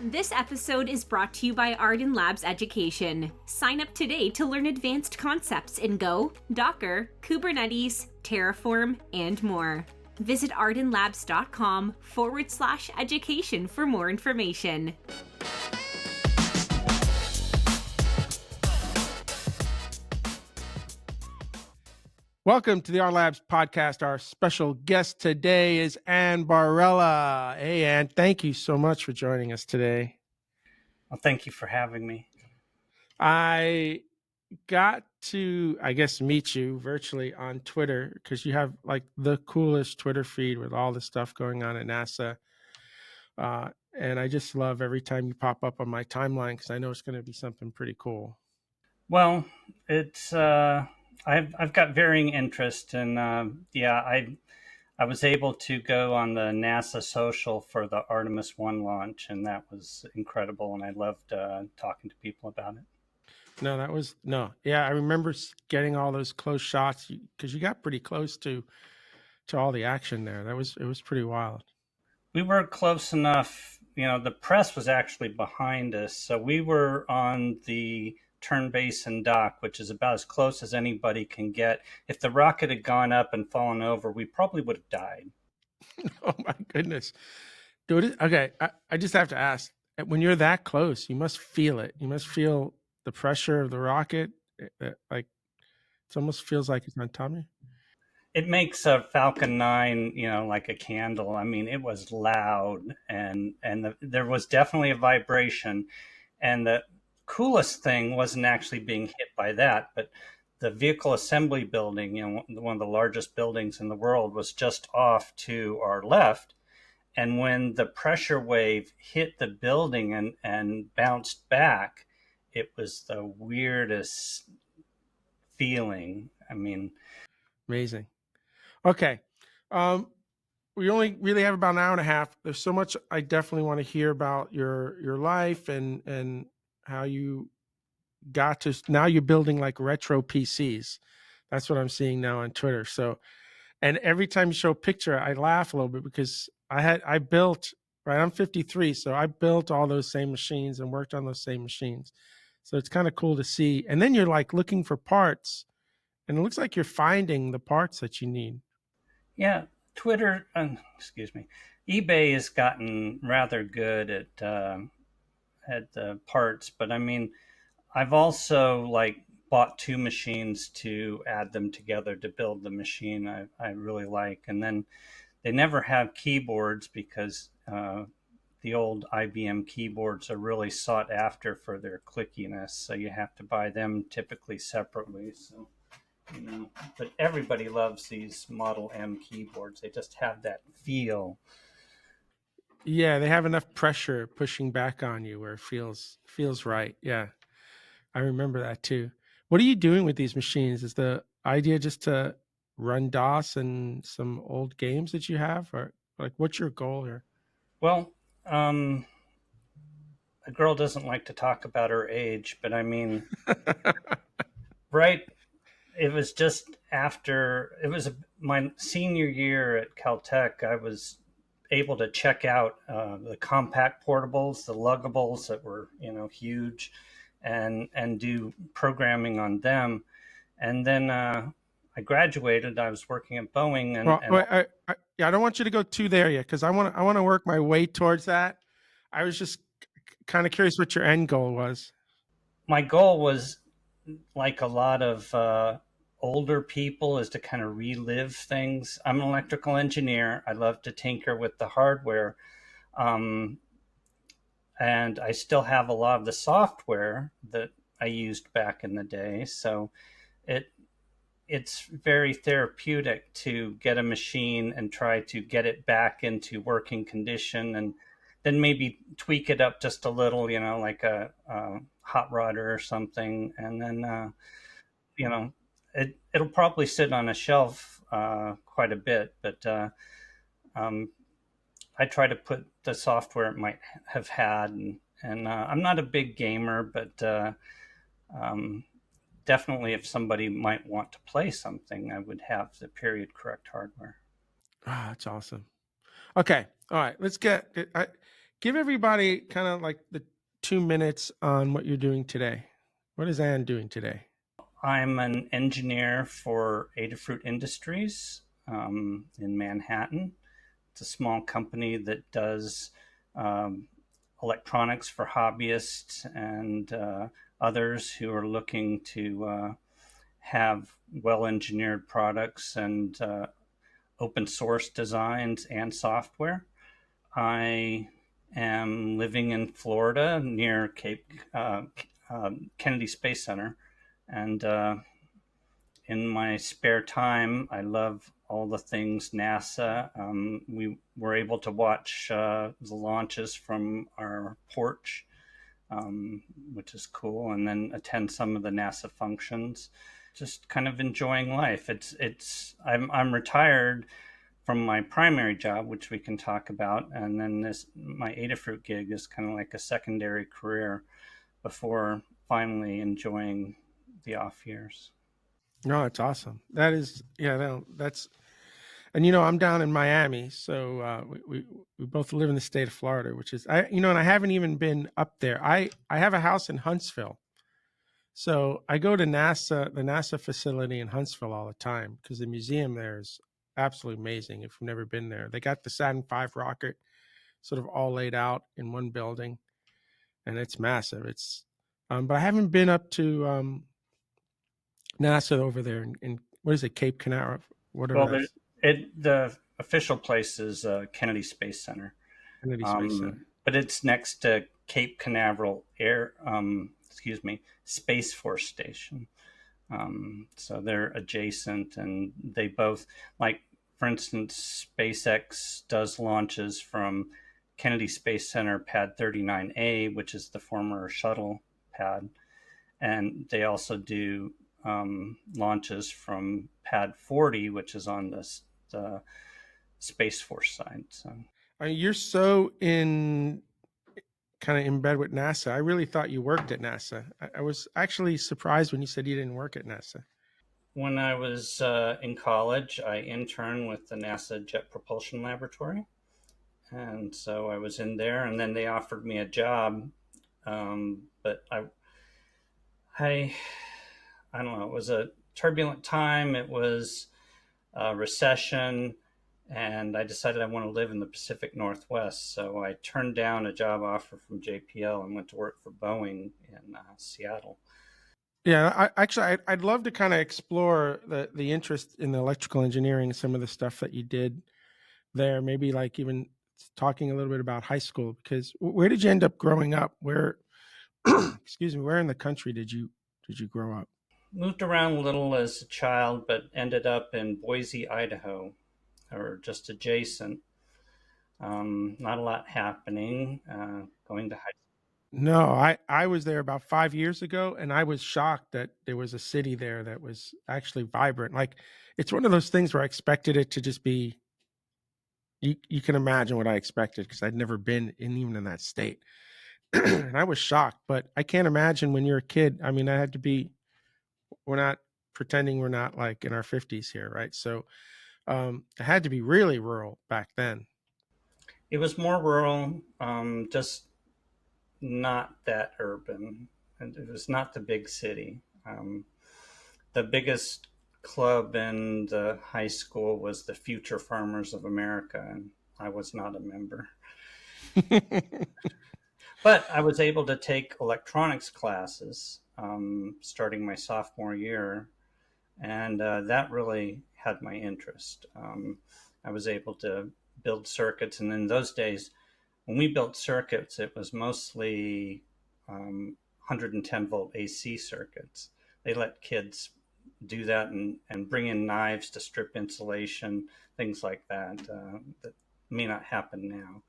This episode is brought to you by Ardan Labs Education. Sign up today to learn advanced concepts in Go, Docker, Kubernetes, Terraform, and more. Visit ardanlabs.com/education for more information. Welcome to the Ardan Labs podcast. Our special guest today is Ann Barela. Hey, Ann, thank you so much for joining us today. Well, thank you for having me. I got to, meet you virtually on Twitter because you have like the coolest Twitter feed with all the stuff going on at NASA. And I just love every time you pop up on my timeline because I know it's going to be something pretty cool. Well, it's I've got varying interest, and I was able to go on the NASA social for the Artemis 1 launch, and that was incredible, and I loved talking to people about it. I remember getting all those close shots because you got pretty close to all the action there. It was pretty wild. We were close enough, the press was actually behind us, so we were on the turn base and dock, which is about as close as anybody can get. If the rocket had gone up and fallen over, we probably would have died. Oh my goodness. Dude, okay, I just have to ask, when you're that close, you must feel it. You must feel the pressure of the rocket. Like, it almost feels like it's on top of you. It makes a Falcon 9, like a candle. I mean, it was loud, and there was definitely a vibration. And the coolest thing wasn't actually being hit by that, but the vehicle assembly building, one of the largest buildings in the world, was just off to our left. And when the pressure wave hit the building and bounced back, it was the weirdest feeling. I mean, amazing. Okay. We only really have about an hour and a half. There's so much I definitely want to hear about your life and how you got to, now you're building like retro PCs. That's what I'm seeing now on Twitter. So, and every time you show a picture, I laugh a little bit because I'm 53. So I built all those same machines and worked on those same machines. So it's kind of cool to see. And then you're like looking for parts and it looks like you're finding the parts that you need. Yeah. Twitter, eBay has gotten rather good at the parts, but I mean, I've also bought two machines to add them together to build the machine I really like. And then they never have keyboards because the old IBM keyboards are really sought after for their clickiness. So you have to buy them typically separately. So, but everybody loves these Model M keyboards. They just have that feel. Yeah, they have enough pressure pushing back on you where it feels right. Yeah, I remember that too. What are you doing with these machines? Is the idea just to run DOS and some old games that you have, or like what's your goal here? Well, a girl doesn't like to talk about her age, but I mean, right. It was just after, my senior year at Caltech, I was able to check out the compact portables, the luggables that were, huge, and do programming on them. And then I graduated. I was working at Boeing. I don't want you to go too there yet because I want to work my way towards that. I was just kind of curious what your end goal was. My goal was, like a lot of older people, is to kind of relive things. I'm an electrical engineer. I love to tinker with the hardware. And I still have a lot of the software that I used back in the day. So it's very therapeutic to get a machine and try to get it back into working condition, and then maybe tweak it up just a little, like a hot rodder or something. And then, it'll probably sit on a shelf quite a bit, but I try to put the software it might have had. And I'm not a big gamer, but definitely if somebody might want to play something, I would have the period correct hardware. Ah, that's awesome. Okay. All right. Let's get Give everybody kind of like the 2 minutes on what you're doing today. What is Ann doing today? I'm an engineer for Adafruit Industries in Manhattan. It's a small company that does um, electronics for hobbyists and others who are looking to have well engineered products and open source designs and software. I am living in Florida near Kennedy Space Center, and in my spare time, I love all the things NASA. We were able to watch the launches from our porch, which is cool, and then attend some of the NASA functions. Just kind of enjoying life. I'm retired from my primary job, which we can talk about, and then this my Adafruit gig is kind of like a secondary career before finally enjoying the off years. No, it's awesome. That is, yeah, no, that's, and I'm down in Miami, so we both live in the state of Florida, which is and I haven't even been up there. I have a house in Huntsville, so I go to the NASA facility in Huntsville all the time because the museum there is absolutely amazing. If you've never been there, they got the Saturn V rocket sort of all laid out in one building, and it's massive. But I haven't been up to NASA over there in what is it, Cape Canaveral, whatever Well, that's the official place is Kennedy Space Center, Kennedy Space Center. but it's next to Cape Canaveral Space Force Station. So they're adjacent, and they both, like, for instance, SpaceX does launches from Kennedy Space Center Pad 39A, which is the former shuttle pad, and they also do launches from Pad 40, which is on the Space Force side. So You're so kind of in bed with NASA. I really thought you worked at NASA. I was actually surprised when you said you didn't work at NASA. when I was in college, I interned with the NASA Jet Propulsion Laboratory. And so I was in there, and then they offered me a job. But I, I don't know. It was a turbulent time. It was a recession, and I decided I want to live in the Pacific Northwest. So I turned down a job offer from JPL and went to work for Boeing in Seattle. Yeah, I'd love to kind of explore the interest in the electrical engineering, some of the stuff that you did there. Maybe like even talking a little bit about high school, because where did you end up growing up? Where, excuse me, where in the country did you grow up? Moved around a little as a child, but ended up in Boise, Idaho, or just adjacent. Not a lot happening. Going to high No, I was there about 5 years ago, and I was shocked that there was a city there that was actually vibrant. Like, it's one of those things where I expected it to just be. You can imagine what I expected because I'd never been even in that state, and I was shocked. But I can't imagine when you're a kid. I mean, I had to be. We're not pretending we're not like in our 50s here, right? So it had to be really rural back then. It was more rural, just not that urban. And it was not the big city. The biggest club in the high school was the Future Farmers of America, and I was not a member. But I was able to take electronics classes starting my sophomore year, and that really had my interest. I was able to build circuits, and in those days, when we built circuits, it was mostly 110 volt AC circuits. They let kids do that and bring in knives to strip insulation, things like that. That may not happen now.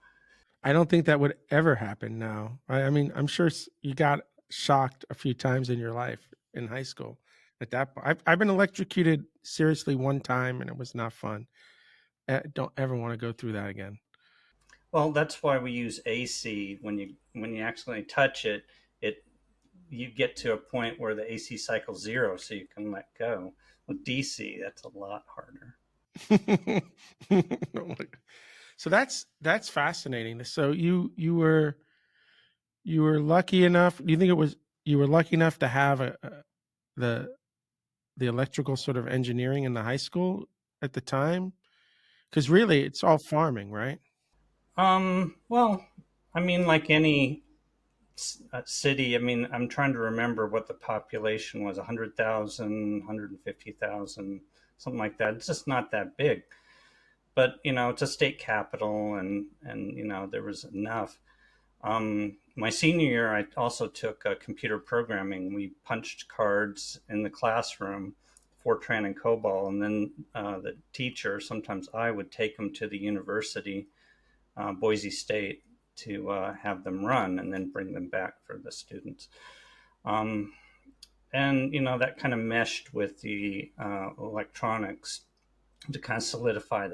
I don't think that would ever happen now. I mean, I'm sure you got shocked a few times in your life in high school. At that point, I've been electrocuted seriously one time, and it was not fun. I don't ever want to go through that again. Well, that's why we use AC. When you actually touch it, it you get to a point where the AC cycle's zero, so you can let go. With DC, that's a lot harder. So that's fascinating. So you were lucky enough. Do you think it was you were lucky enough to have the the electrical sort of engineering in the high school at the time? Because really, it's all farming, right? Well, I mean, like any city, I mean, I'm trying to remember what the population was 100,000, 150,000, something like that. It's just not that big. But, it's a state capital, and there was enough. My senior year, I also took computer programming. We punched cards in the classroom, Fortran and COBOL, and then the teacher, sometimes I would take them to the university, Boise State, to have them run and then bring them back for the students. Um, and that kind of meshed with the electronics to kind of solidify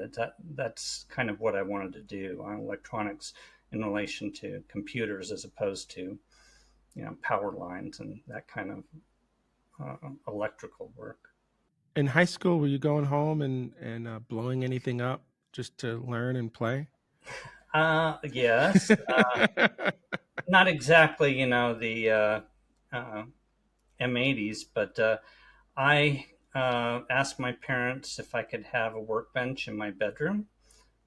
that's kind of what I wanted to do, electronics in relation to computers as opposed to power lines and that kind of electrical work. In high school, were you going home and blowing anything up just to learn and play? Yes, not exactly the uh, M80s, but I asked my parents if I could have a workbench in my bedroom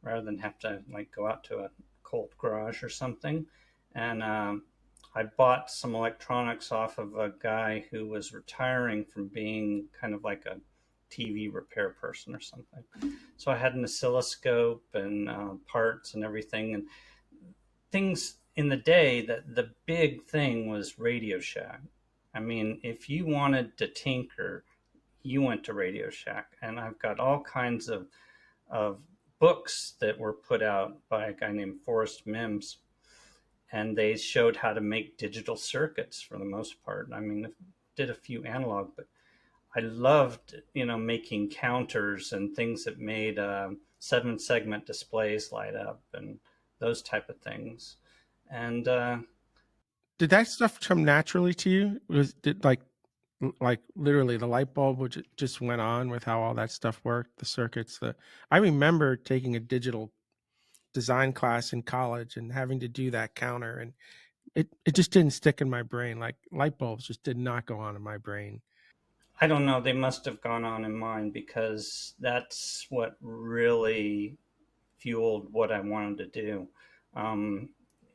rather than have to like go out to a cold garage or something. And I bought some electronics off of a guy who was retiring from being kind of like a TV repair person or something. So I had an oscilloscope and parts and everything, and things in the day. That the big thing was Radio Shack. I mean, if you wanted to tinker, you went to Radio Shack, and I've got all kinds of books that were put out by a guy named Forrest Mims, and they showed how to make digital circuits for the most part. I mean, did a few analog, but I loved making counters and things that made 7-segment displays light up and those type of things. And Did that stuff come naturally to you? Was did like literally the light bulb would just went on with how all that stuff worked, the circuits. The I remember taking a digital design class in college and having to do that counter, and it just didn't stick in my brain. Like light bulbs just did not go on in my brain. I don't know, they must have gone on in mine because that's what really fueled what I wanted to do. Um,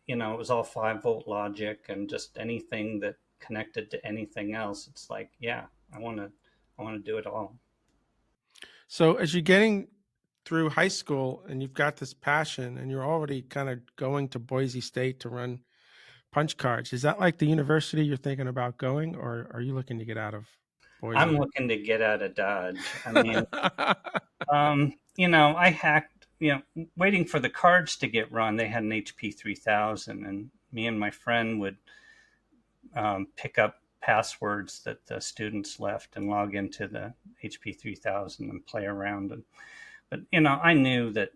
it was all 5-volt logic and just anything that connected to anything else. It's like, yeah, I want to do it all. So as you're getting through high school and you've got this passion and you're already kind of going to Boise State to run punch cards, is that like the university you're thinking about going, or are you looking to get out of I'm Boise? looking to get out of Dodge. I mean, I hacked, waiting for the cards to get run. They had an HP 3000, and me and my friend would pick up passwords that the students left and log into the HP 3000 and play around. But I knew that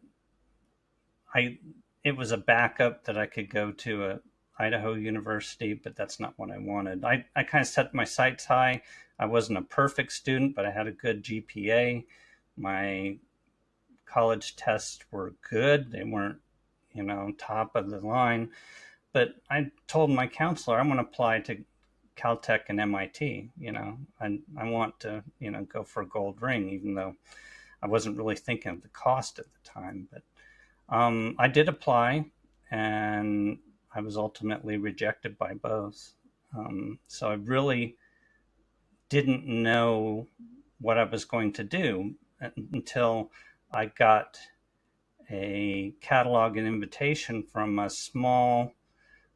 I it was a backup that I could go to a Idaho University, but that's not what I wanted. I kind of set my sights high. I wasn't a perfect student, but I had a good GPA. My college tests were good. They weren't, top of the line. But I told my counselor I want to apply to Caltech and MIT. I want to, go for a gold ring, even though I wasn't really thinking of the cost at the time. But I did apply, and I was ultimately rejected by both. So I really didn't know what I was going to do until I got a catalog and invitation from a small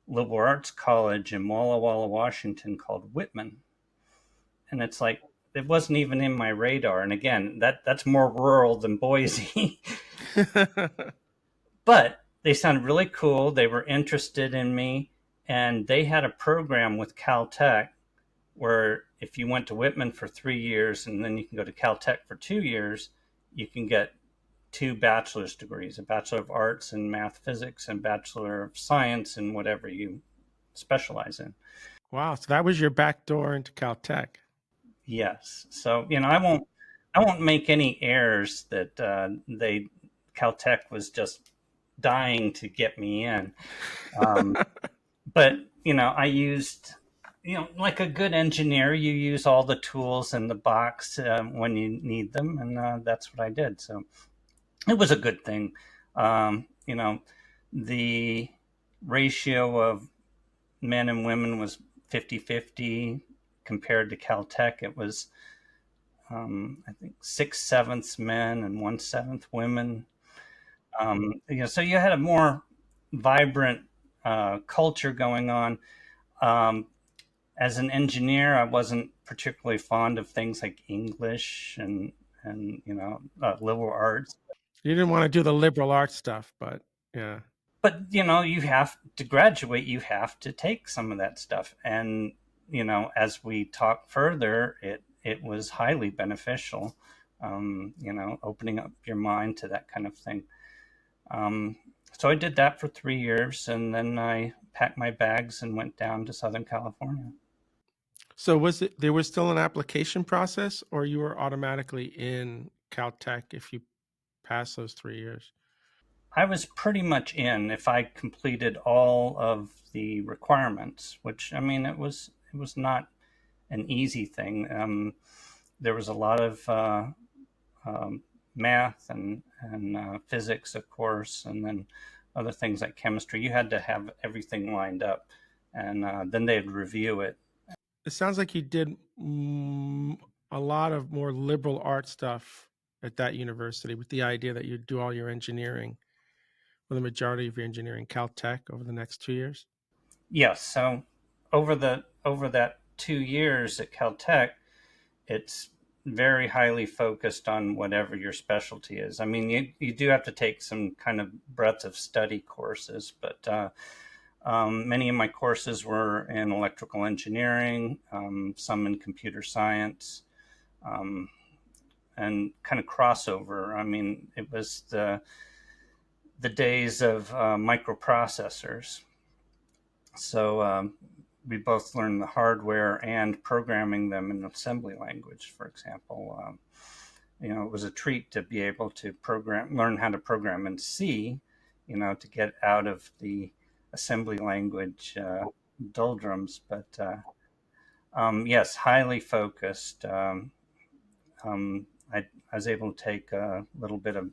liberal arts college in Walla Walla, Washington called Whitman. And it's like, it wasn't even in my radar. And again, that's more rural than Boise. But they sounded really cool. They were interested in me. And they had a program with Caltech where if you went to Whitman for 3 years and then you can go to Caltech for 2 years, you can get 2 bachelor's degrees, a Bachelor of Arts in Math Physics and Bachelor of Science in whatever you specialize in. Wow, so that was your back door into Caltech. Yes. So, I won't make any errors that Caltech was just dying to get me in. But I used, like a good engineer, you use all the tools in the box when you need them, and that's what I did. So it was a good thing. The ratio of men and women was 50-50. Compared to Caltech, it was, I think, 6/7 men and 1/7 women. So you had a more vibrant culture going on. Um, as an engineer, I wasn't particularly fond of things like English and liberal arts. You didn't want to do the liberal arts stuff, but yeah. But you have to graduate. You have to take some of that stuff, and as we talk further, it was highly beneficial. Opening up your mind to that kind of thing. So I did that for 3 years, and then I packed my bags and went down to Southern California. So there was still an application process, or you were automatically in Caltech if you passed those 3 years? I was pretty much in if I completed all of the requirements, which, I mean, it was not an easy thing. There was a lot of math and physics, of course, and then other things like chemistry. You had to have everything lined up, and then they'd review it. It sounds like you did a lot of more liberal art stuff at that university, with the idea that you'd do all your engineering, or the majority of your engineering, Caltech over the next 2 years. Yes. So over that 2 years at Caltech, it's very highly focused on whatever your specialty is. I mean, you do have to take some kind of breadth of study courses, but many of my courses were in electrical engineering, some in computer science, and kind of crossover. I mean, it was the days of microprocessors. So we both learned the hardware and programming them in assembly language, for example. It was a treat to be able to learn how to program in C, to get out of the assembly language doldrums. But yes, highly focused. I was able to take a little bit of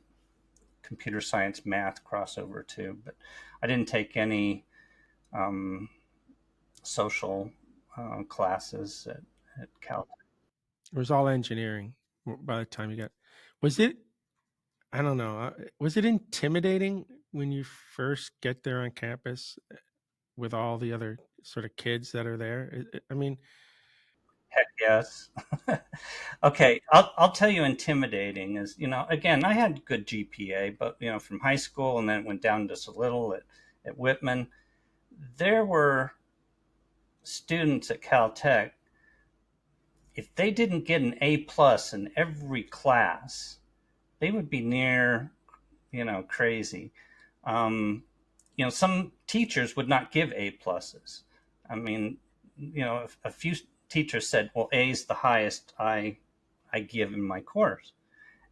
computer science math crossover too, but I didn't take any social classes at Caltech. It was all engineering by the time you got. Was it? I don't know. Was it intimidating when you first get there on campus with all the other sort of kids that are there? I mean, Heck yes. Okay, I'll tell you, intimidating is, again, I had good GPA, but from high school, and then it went down just a little at Whitman. There were students at Caltech, if they didn't get an A+ in every class, they would be near, crazy. Some teachers would not give A+. I mean, a few teachers said, well, A is the highest I give in my course.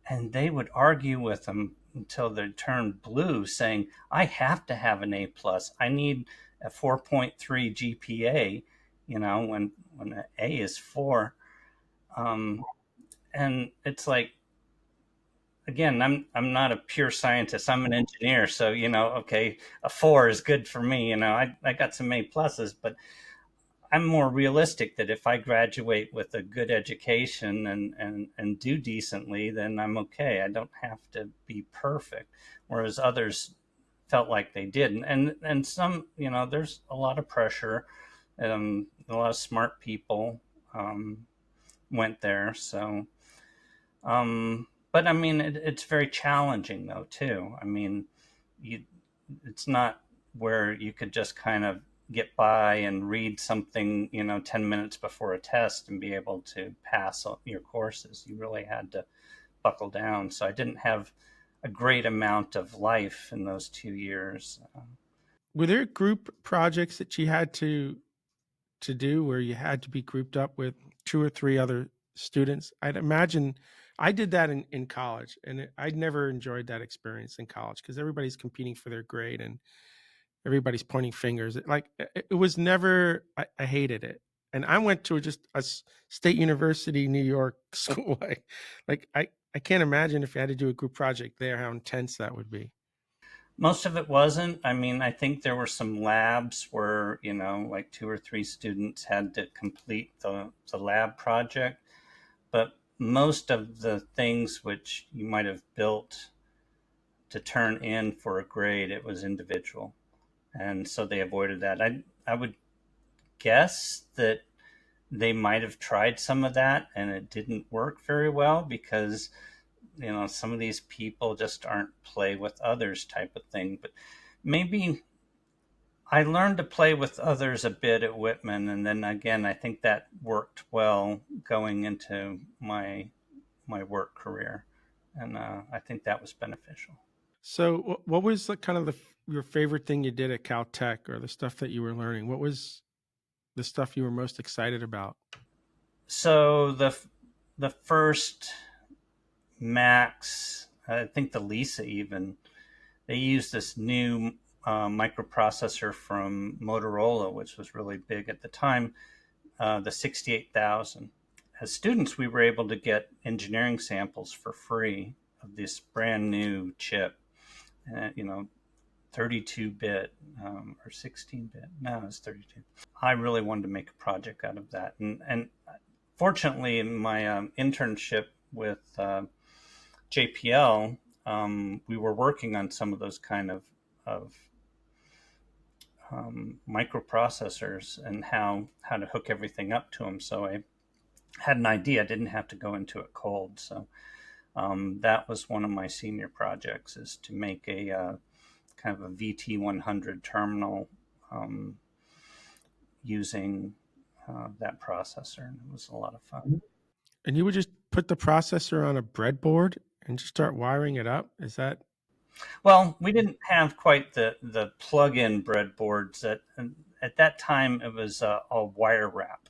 And they would argue with them until they turned blue, saying, I have to have an A+. I need a 4.3 GPA, when an A is 4. And it's like, again, I'm not a pure scientist. I'm an engineer, so okay, a 4 is good for me. I got some A pluses, but I'm more realistic that if I graduate with a good education and do decently, then I'm okay. I don't have to be perfect, whereas others felt like they did, and some, there's a lot of pressure. A lot of smart people went there, so. But I mean, it's very challenging though too. I mean, it's not where you could just kind of get by and read something, 10 minutes before a test and be able to pass your courses. You really had to buckle down. So I didn't have a great amount of life in those 2 years. Were there group projects that you had to do where you had to be grouped up with 2 or 3 other students? I'd imagine I did that in college, and I never enjoyed that experience in college because everybody's competing for their grade and everybody's pointing fingers. It was never. I hated it, and I went to just state university, New York school. I can't imagine if you had to do a group project there, how intense that would be. Most of it wasn't. I mean, I think there were some labs where, like 2 or 3 students had to complete the lab project. But most of the things which you might have built to turn in for a grade, it was individual. And so they avoided that. I would guess that they might have tried some of that and it didn't work very well because some of these people just aren't play with others type of thing. But maybe I learned to play with others a bit at Whitman, and then again I think that worked well going into my work career, and I think that was beneficial. So, what was kind of your favorite thing you did at Caltech, or the stuff that you were learning? What was the stuff you were most excited about? So the first Macs, I think the Lisa even, they used this new microprocessor from Motorola, which was really big at the time, the 68,000. As students, we were able to get engineering samples for free of this brand new chip, 32-bit or 16-bit. No, it's 32. I really wanted to make a project out of that, and fortunately, in my internship with JPL, we were working on some of those kind of microprocessors and how to hook everything up to them. So I had an idea. I didn't have to go into it cold. So that was one of my senior projects, is to make a kind of a VT100 terminal using that processor. And it was a lot of fun. And you would just put the processor on a breadboard and just start wiring it up? Is that? Well, we didn't have quite the plug-in breadboards. At that time, it was a wire wrap.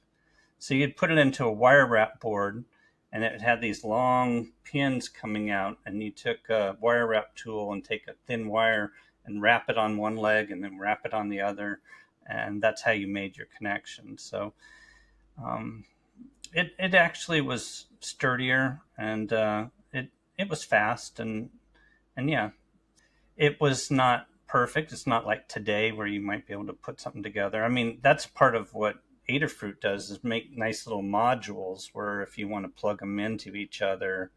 So you'd put it into a wire wrap board, and it had these long pins coming out, and you took a wire wrap tool and take a thin wire and wrap it on one leg and then wrap it on the other, and that's how you made your connection. So it actually was sturdier, and it was fast, and yeah, it was not perfect. It's not like today where you might be able to put something together. I mean, that's part of what Adafruit does, is make nice little modules where if you want to plug them into each other,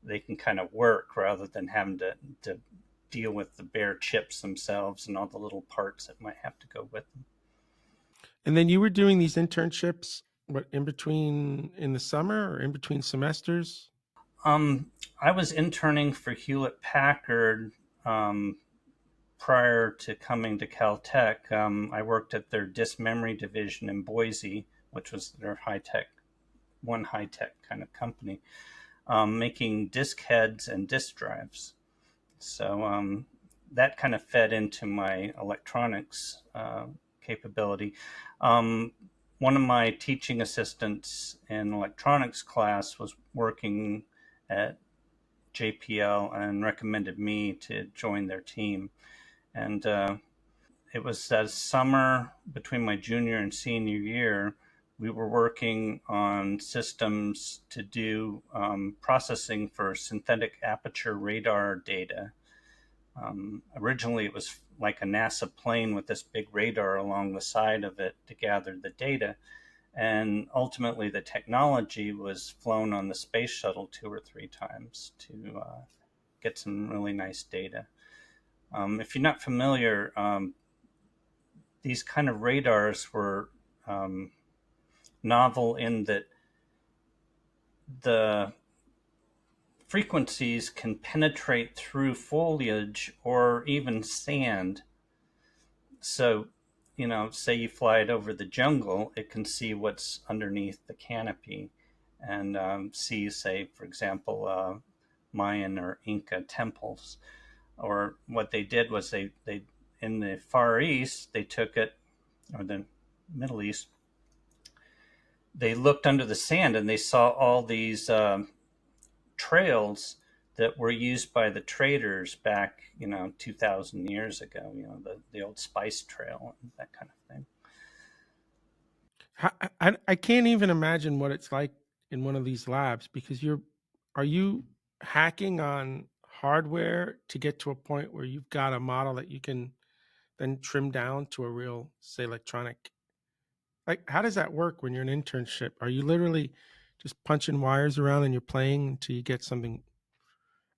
they can kind of work rather than having to deal with the bare chips themselves and all the little parts that might have to go with them. And then you were doing these internships, in the summer or in between semesters? I was interning for Hewlett Packard prior to coming to Caltech. I worked at their disk memory division in Boise, which was their high-tech kind of company, making disk heads and disk drives. So that kind of fed into my electronics capability. One of my teaching assistants in electronics class was working at JPL and recommended me to join their team. And it was that summer between my junior and senior year, we were working on systems to do processing for synthetic aperture radar data. Originally, it was like a NASA plane with this big radar along the side of it to gather the data. And ultimately, the technology was flown on the space shuttle 2 or 3 times to get some really nice data. If you're not familiar, these kind of radars were novel in that the frequencies can penetrate through foliage or even sand. So, say you fly it over the jungle, it can see what's underneath the canopy and see, say, for example, Mayan or Inca temples. Or what they did was they in the Far East, they took it, or the Middle East, they looked under the sand and they saw all these trails that were used by the traders back, 2,000 years ago, the old spice trail and that kind of thing. I can't even imagine what it's like in one of these labs, because are you hacking on hardware to get to a point where you've got a model that you can then trim down to a real, say, electronic? Like, how does that work when you're in internship? Are you literally just punching wires around and you're playing until you get something?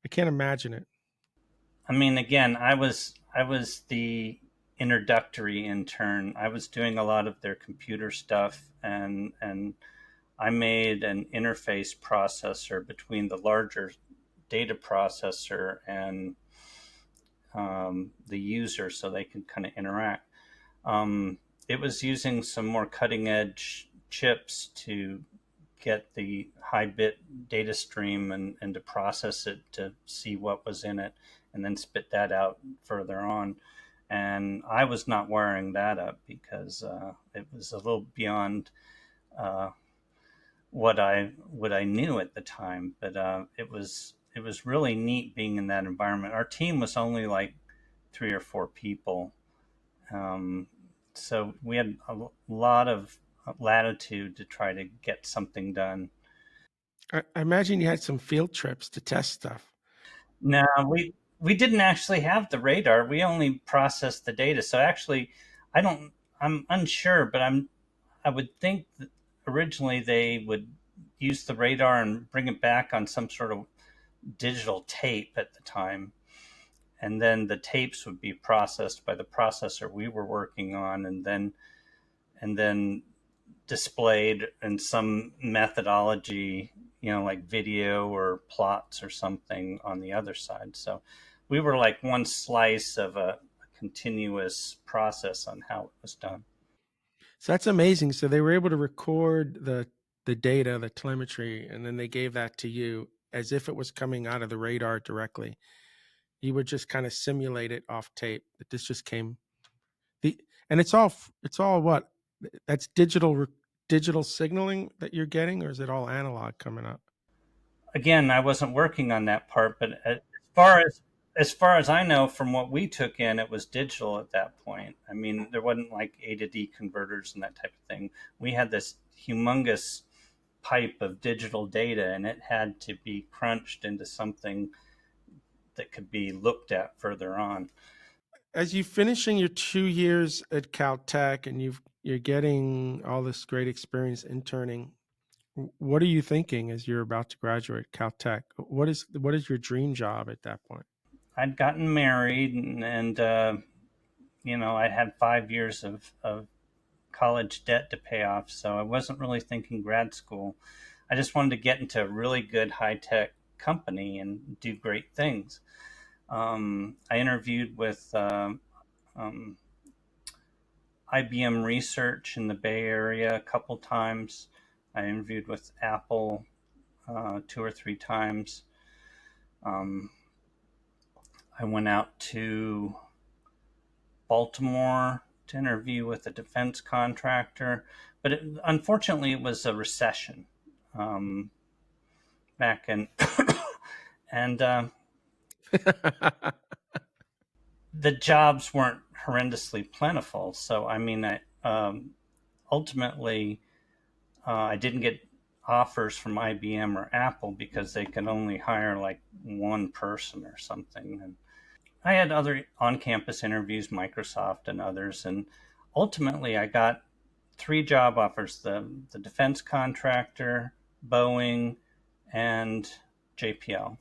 I can't imagine it. I mean, again, I was the introductory intern. I was doing a lot of their computer stuff, and I made an interface processor between the larger data processor and the user, so they can kind of interact. Um, it was using some more cutting edge chips to get the high bit data stream and to process it to see what was in it and then spit that out further on. And I was not wiring that up because it was a little beyond uh, what I knew at the time. But it was really neat being in that environment. Our team was only like 3 or 4 people, um, so we had a lot of latitude to try to get something done. I imagine you had some field trips to test stuff. No, we didn't actually have the radar. We only processed the data. So actually, I don't. I'm unsure, but I would think that originally they would use the radar and bring it back on some sort of digital tape at the time, and then the tapes would be processed by the processor we were working on, and then displayed in some methodology, like video or plots or something on the other side. So we were like one slice of a continuous process on how it was done. So that's amazing. So they were able to record the data, the telemetry, and then they gave that to you as if it was coming out of the radar directly. You would just kind of simulate it off tape. That this just came the and it's all what? That's digital signaling that you're getting, or is it all analog coming up? Again, I wasn't working on that part, but as far as I know, from what we took in, it was digital at that point. I mean, there wasn't like A to D converters and that type of thing. We had this humongous pipe of digital data, and it had to be crunched into something that could be looked at further on. As you finishing your 2 years at Caltech and you're getting all this great experience interning, what are you thinking as you're about to graduate Caltech? What is your dream job at that point? I'd gotten married, and I had 5 years of college debt to pay off, so I wasn't really thinking grad school. I just wanted to get into a really good high tech company and do great things. I interviewed with um, IBM Research in the Bay Area a couple times. I interviewed with Apple 2 or 3 times. Um, I went out to Baltimore to interview with a defense contractor, but unfortunately, it was a recession um, back in, and the jobs weren't horrendously plentiful. So, I mean, ultimately, I didn't get offers from IBM or Apple because they could only hire like one person or something. And I had other on campus interviews, Microsoft and others. And ultimately, I got 3 job offers: the defense contractor, Boeing, and JPL.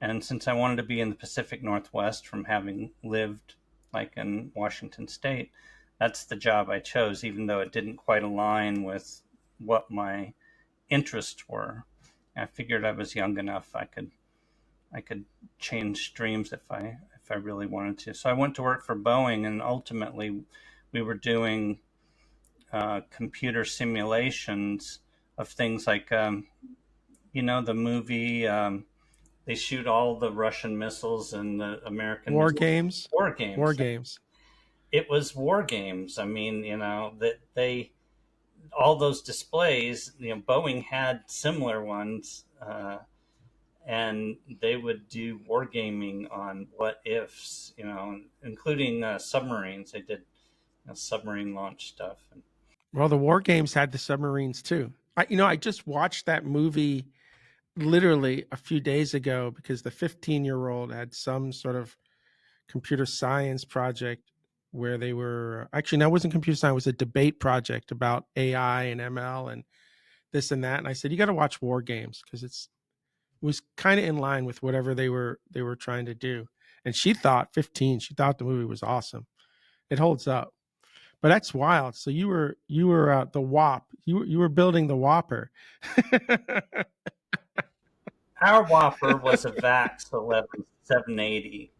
And since I wanted to be in the Pacific Northwest from having lived like in Washington State, that's the job I chose, even though it didn't quite align with what my interests were. I figured I was young enough; I could change streams if I really wanted to. So I went to work for Boeing, and ultimately, we were doing computer simulations of things like the movie. They shoot all the Russian missiles and the American War missiles. games. War games. War games. It was war games. I mean, that they all those displays. Boeing had similar ones, and they would do wargaming on what ifs, including submarines. They did submarine launch stuff. Well, the war games had the submarines too. I just watched that movie literally a few days ago because the 15-year-old had some sort of computer science project where they were actually, no, it wasn't computer science, it was a debate project about AI and ML and this and that. And I said, you got to watch war games because it was kind of in line with whatever they were trying to do. And she thought 15, she thought the movie was awesome. It holds up. But that's wild. So you were the WAP. You were building the Whopper. Our Whopper was a VAX 11780.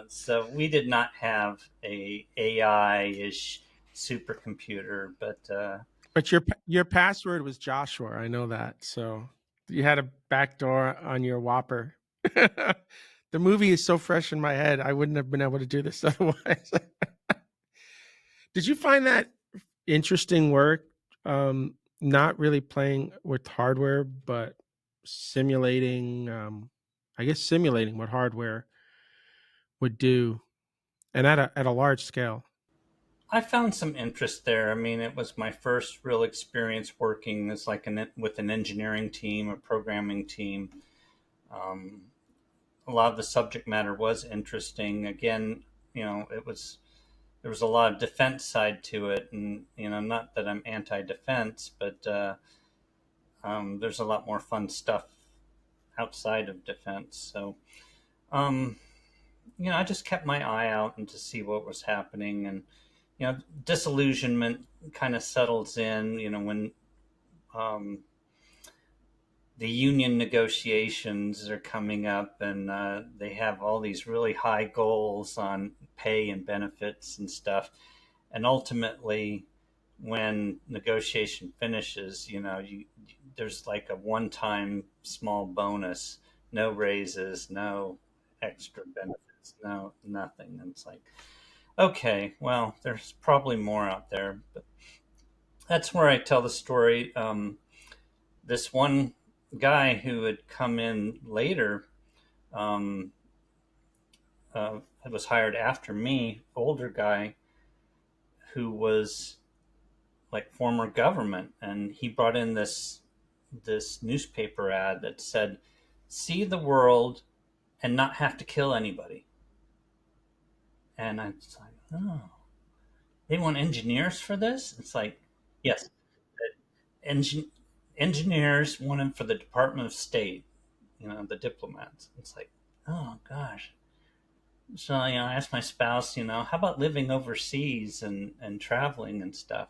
So we did not have a AI-ish supercomputer, But your password was Joshua. I know that. So you had a backdoor on your Whopper. The movie is so fresh in my head. I wouldn't have been able to do this otherwise. Did you find that interesting work? Not really playing with hardware, but simulating, I guess simulating what hardware would do, and at a large scale. I found some interest there. I mean, it was my first real experience working as with an engineering team, a programming team. Um, a lot of the subject matter was interesting. Again, there was a lot of defense side to it, and not that I'm anti-defense, but there's a lot more fun stuff outside of defense. So, um, I just kept my eye out and to see what was happening, and disillusionment kind of settles in. When um, the union negotiations are coming up, and they have all these really high goals on pay and benefits and stuff, and ultimately, when negotiation finishes, there's like a one-time small bonus, no raises, no extra benefits, no nothing. And it's like, okay, well, there's probably more out there, but that's where I tell the story. This one guy who had come in later, um, was hired after me, older guy who was like former government, and he brought in this newspaper ad that said, "See the world and not have to kill anybody." And I was like, oh, they want engineers for this? It's like, yes, engin- engineers wanted for the Department of State, the diplomats. It's like, oh gosh. So, I asked my spouse, how about living overseas and traveling and stuff?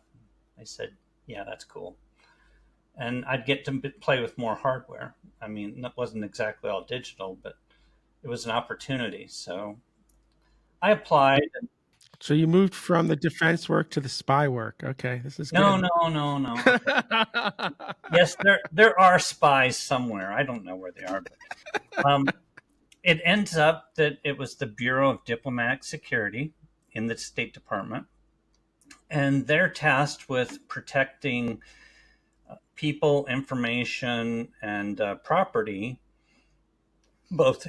I said, yeah, that's cool. And I'd get to play with more hardware. I mean, that wasn't exactly all digital, but it was an opportunity. So I applied. So you moved from the defense work to the spy work. Okay, this is No, good. no. Yes, there are spies somewhere. I don't know where they are, but it ends up that it was the Bureau of Diplomatic Security in the State Department, and they're tasked with protecting people, information, and property, both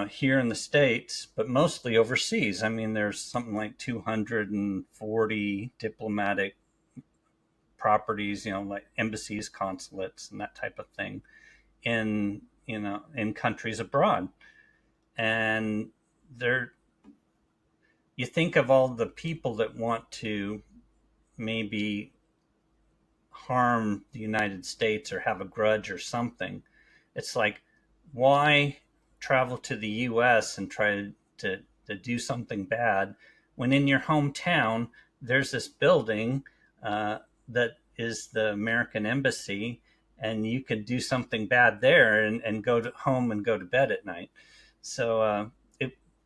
here in the States, but mostly overseas. I mean, there's something like 240 diplomatic properties, like embassies, consulates, and that type of thing in countries abroad. And there, you think of all the people that want to maybe harm the United States or have a grudge or something. It's like, why travel to the US and try to do something bad when in your hometown there's this building that is the American embassy, and you could do something bad there and go to home and go to bed at night. So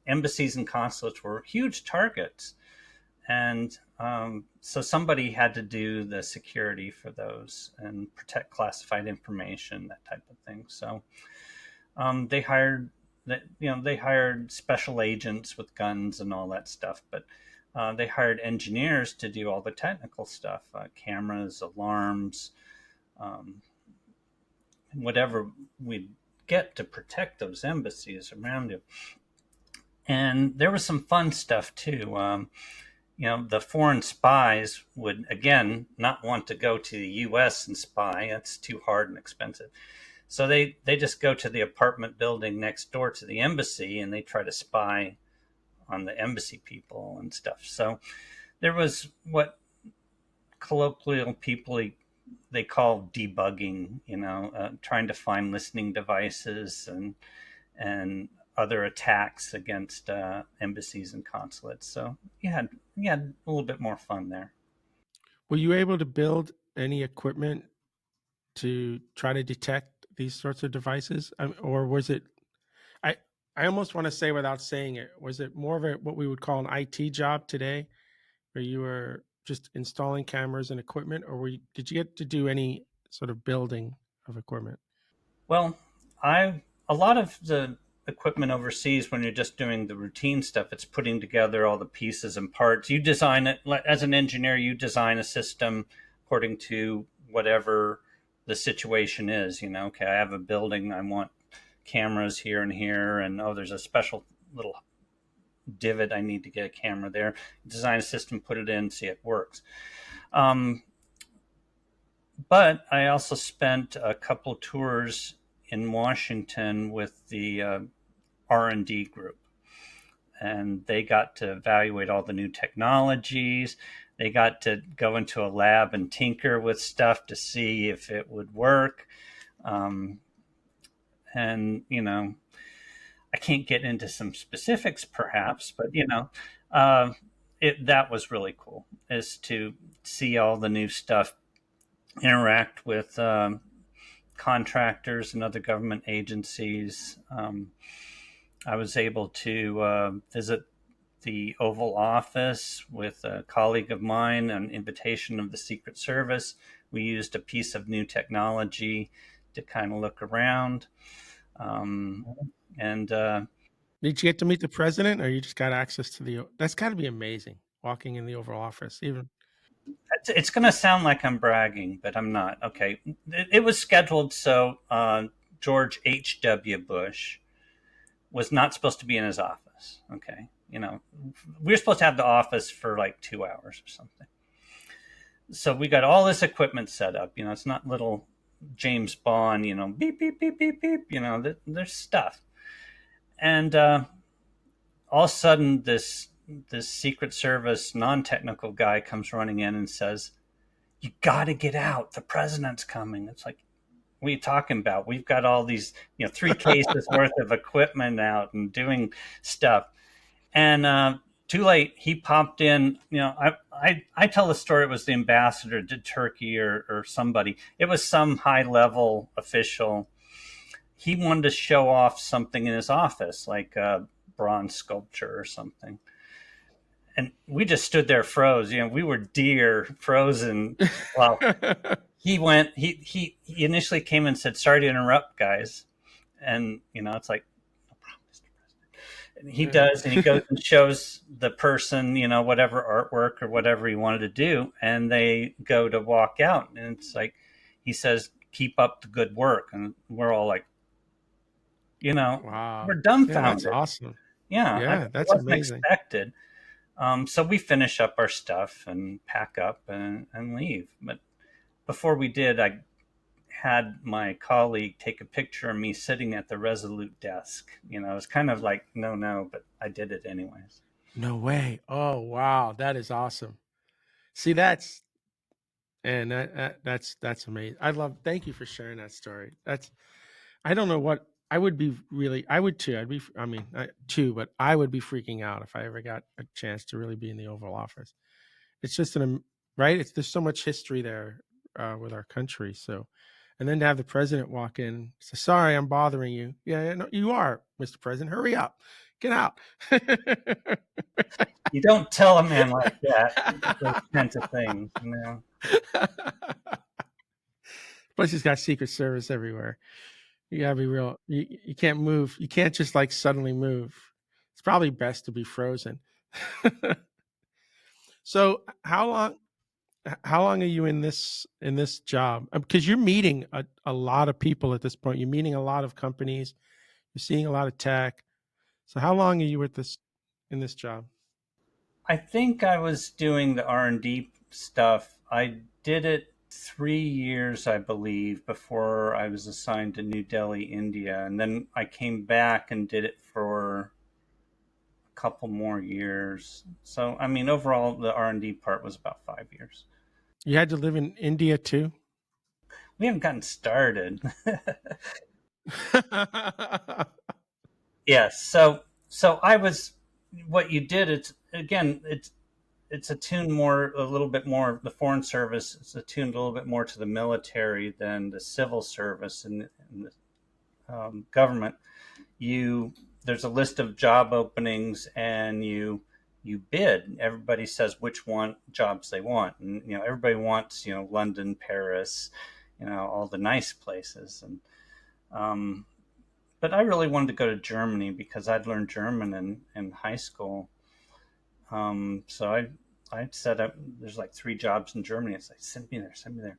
embassies and consulates were huge targets. And so somebody had to do the security for those and protect classified information, that type of thing. So they hired they hired special agents with guns and all that stuff, but they hired engineers to do all the technical stuff, cameras, alarms, whatever we'd get to protect those embassies around you. And there was some fun stuff too. The foreign spies would, again, not want to go to the US and spy. That's too hard and expensive. So they just go to the apartment building next door to the embassy and they try to spy on the embassy people and stuff. So there was what colloquial people they call debugging, trying to find listening devices and other attacks against embassies and consulates. So you had a little bit more fun there. Were you able to build any equipment to try to detect these sorts of devices, or was it? I almost want to say without saying it, was it more of what we would call an IT job today, where you were just installing cameras and equipment, or did you get to do any sort of building of equipment? Well, a lot of the equipment overseas, when you're just doing the routine stuff, it's putting together all the pieces and parts. You design it as an engineer. You design a system according to whatever the situation is. Okay, I have a building. I want cameras here and here, and there's a special little divot. I need to get a camera there. Design a system, put it in, see it works. But I also spent a couple tours in Washington with the R&D group, and they got to evaluate all the new technologies. They got to go into a lab and tinker with stuff to see if it would work. And I can't get into some specifics perhaps, but that was really cool, is to see all the new stuff, interact with contractors and other government agencies. I was able to visit the Oval Office with a colleague of mine, an invitation of the Secret Service. We used a piece of new technology to kind of look around. And did you get to meet the president, or you just got access to that's got to be amazing, walking in the Oval Office? Even it's going to sound like I'm bragging, but I'm not. Okay, it was scheduled so George H.W. Bush was not supposed to be in his office. Okay, we were supposed to have the office for like 2 hours or something. So we got all this equipment set up. It's not little James Bond, beep, beep, beep, beep, beep, there's stuff. And all of a sudden, this Secret Service non-technical guy comes running in and says, "You got to get out. The president's coming." It's like, what are you talking about? We've got all these, 3 cases worth of equipment out and doing stuff. And too late, he popped in. I tell the story. It was the ambassador to Turkey or somebody. It was some high-level official. He wanted to show off something in his office, like a bronze sculpture or something. And we just stood there froze. We were deer frozen. Well, he initially came and said, "Sorry to interrupt, guys." And, it's like, "No problem, Mr. President." And he does, and he goes and shows the person, whatever artwork or whatever he wanted to do. And they go to walk out. And it's like, he says, "Keep up the good work." And we're all like, wow, we're dumbfounded. Yeah, that's awesome. Yeah, that's wasn't amazing. Expected. So we finish up our stuff and pack up and leave. But before we did, I had my colleague take a picture of me sitting at the Resolute desk. It was kind of like, no, but I did it anyways. No way. Oh, wow. That is awesome. See, that's amazing. Thank you for sharing that story. I don't know what I would be really, I would too. But I would be freaking out if I ever got a chance to really be in the Oval Office. It's just right. There's so much history there with our country. So, and then to have the president walk in, say, "Sorry, I'm bothering you." Yeah, no, you are, Mr. President. Hurry up, get out. You don't tell a man like that those kinds of things. Plus, he's got Secret Service everywhere. You gotta be real. You can't move. You can't just like suddenly move. It's probably best to be frozen. So how long? how long are you in this job? Because you're meeting a lot of people at this point. You're meeting a lot of companies. You're seeing a lot of tech. So how long are you with this in this job? I think I was doing the R&D stuff. I did it 3 years, I believe, before I was assigned to New Delhi, India, and then I came back and did it for a couple more years. So, I mean, overall, the R&D part was about 5 years. You had to live in India too? We haven't gotten started. Yes. So I was. What you did. It's again. It's attuned more, a little bit more. The foreign service is attuned a little bit more to the military than the civil service in the government. You There's a list of job openings, and you bid. Everybody says which one jobs they want, and everybody wants London, Paris, all the nice places, and um, but I really wanted to go to Germany because I'd learned German in high school. So I set up. There's like 3 jobs in Germany. It's like send me there.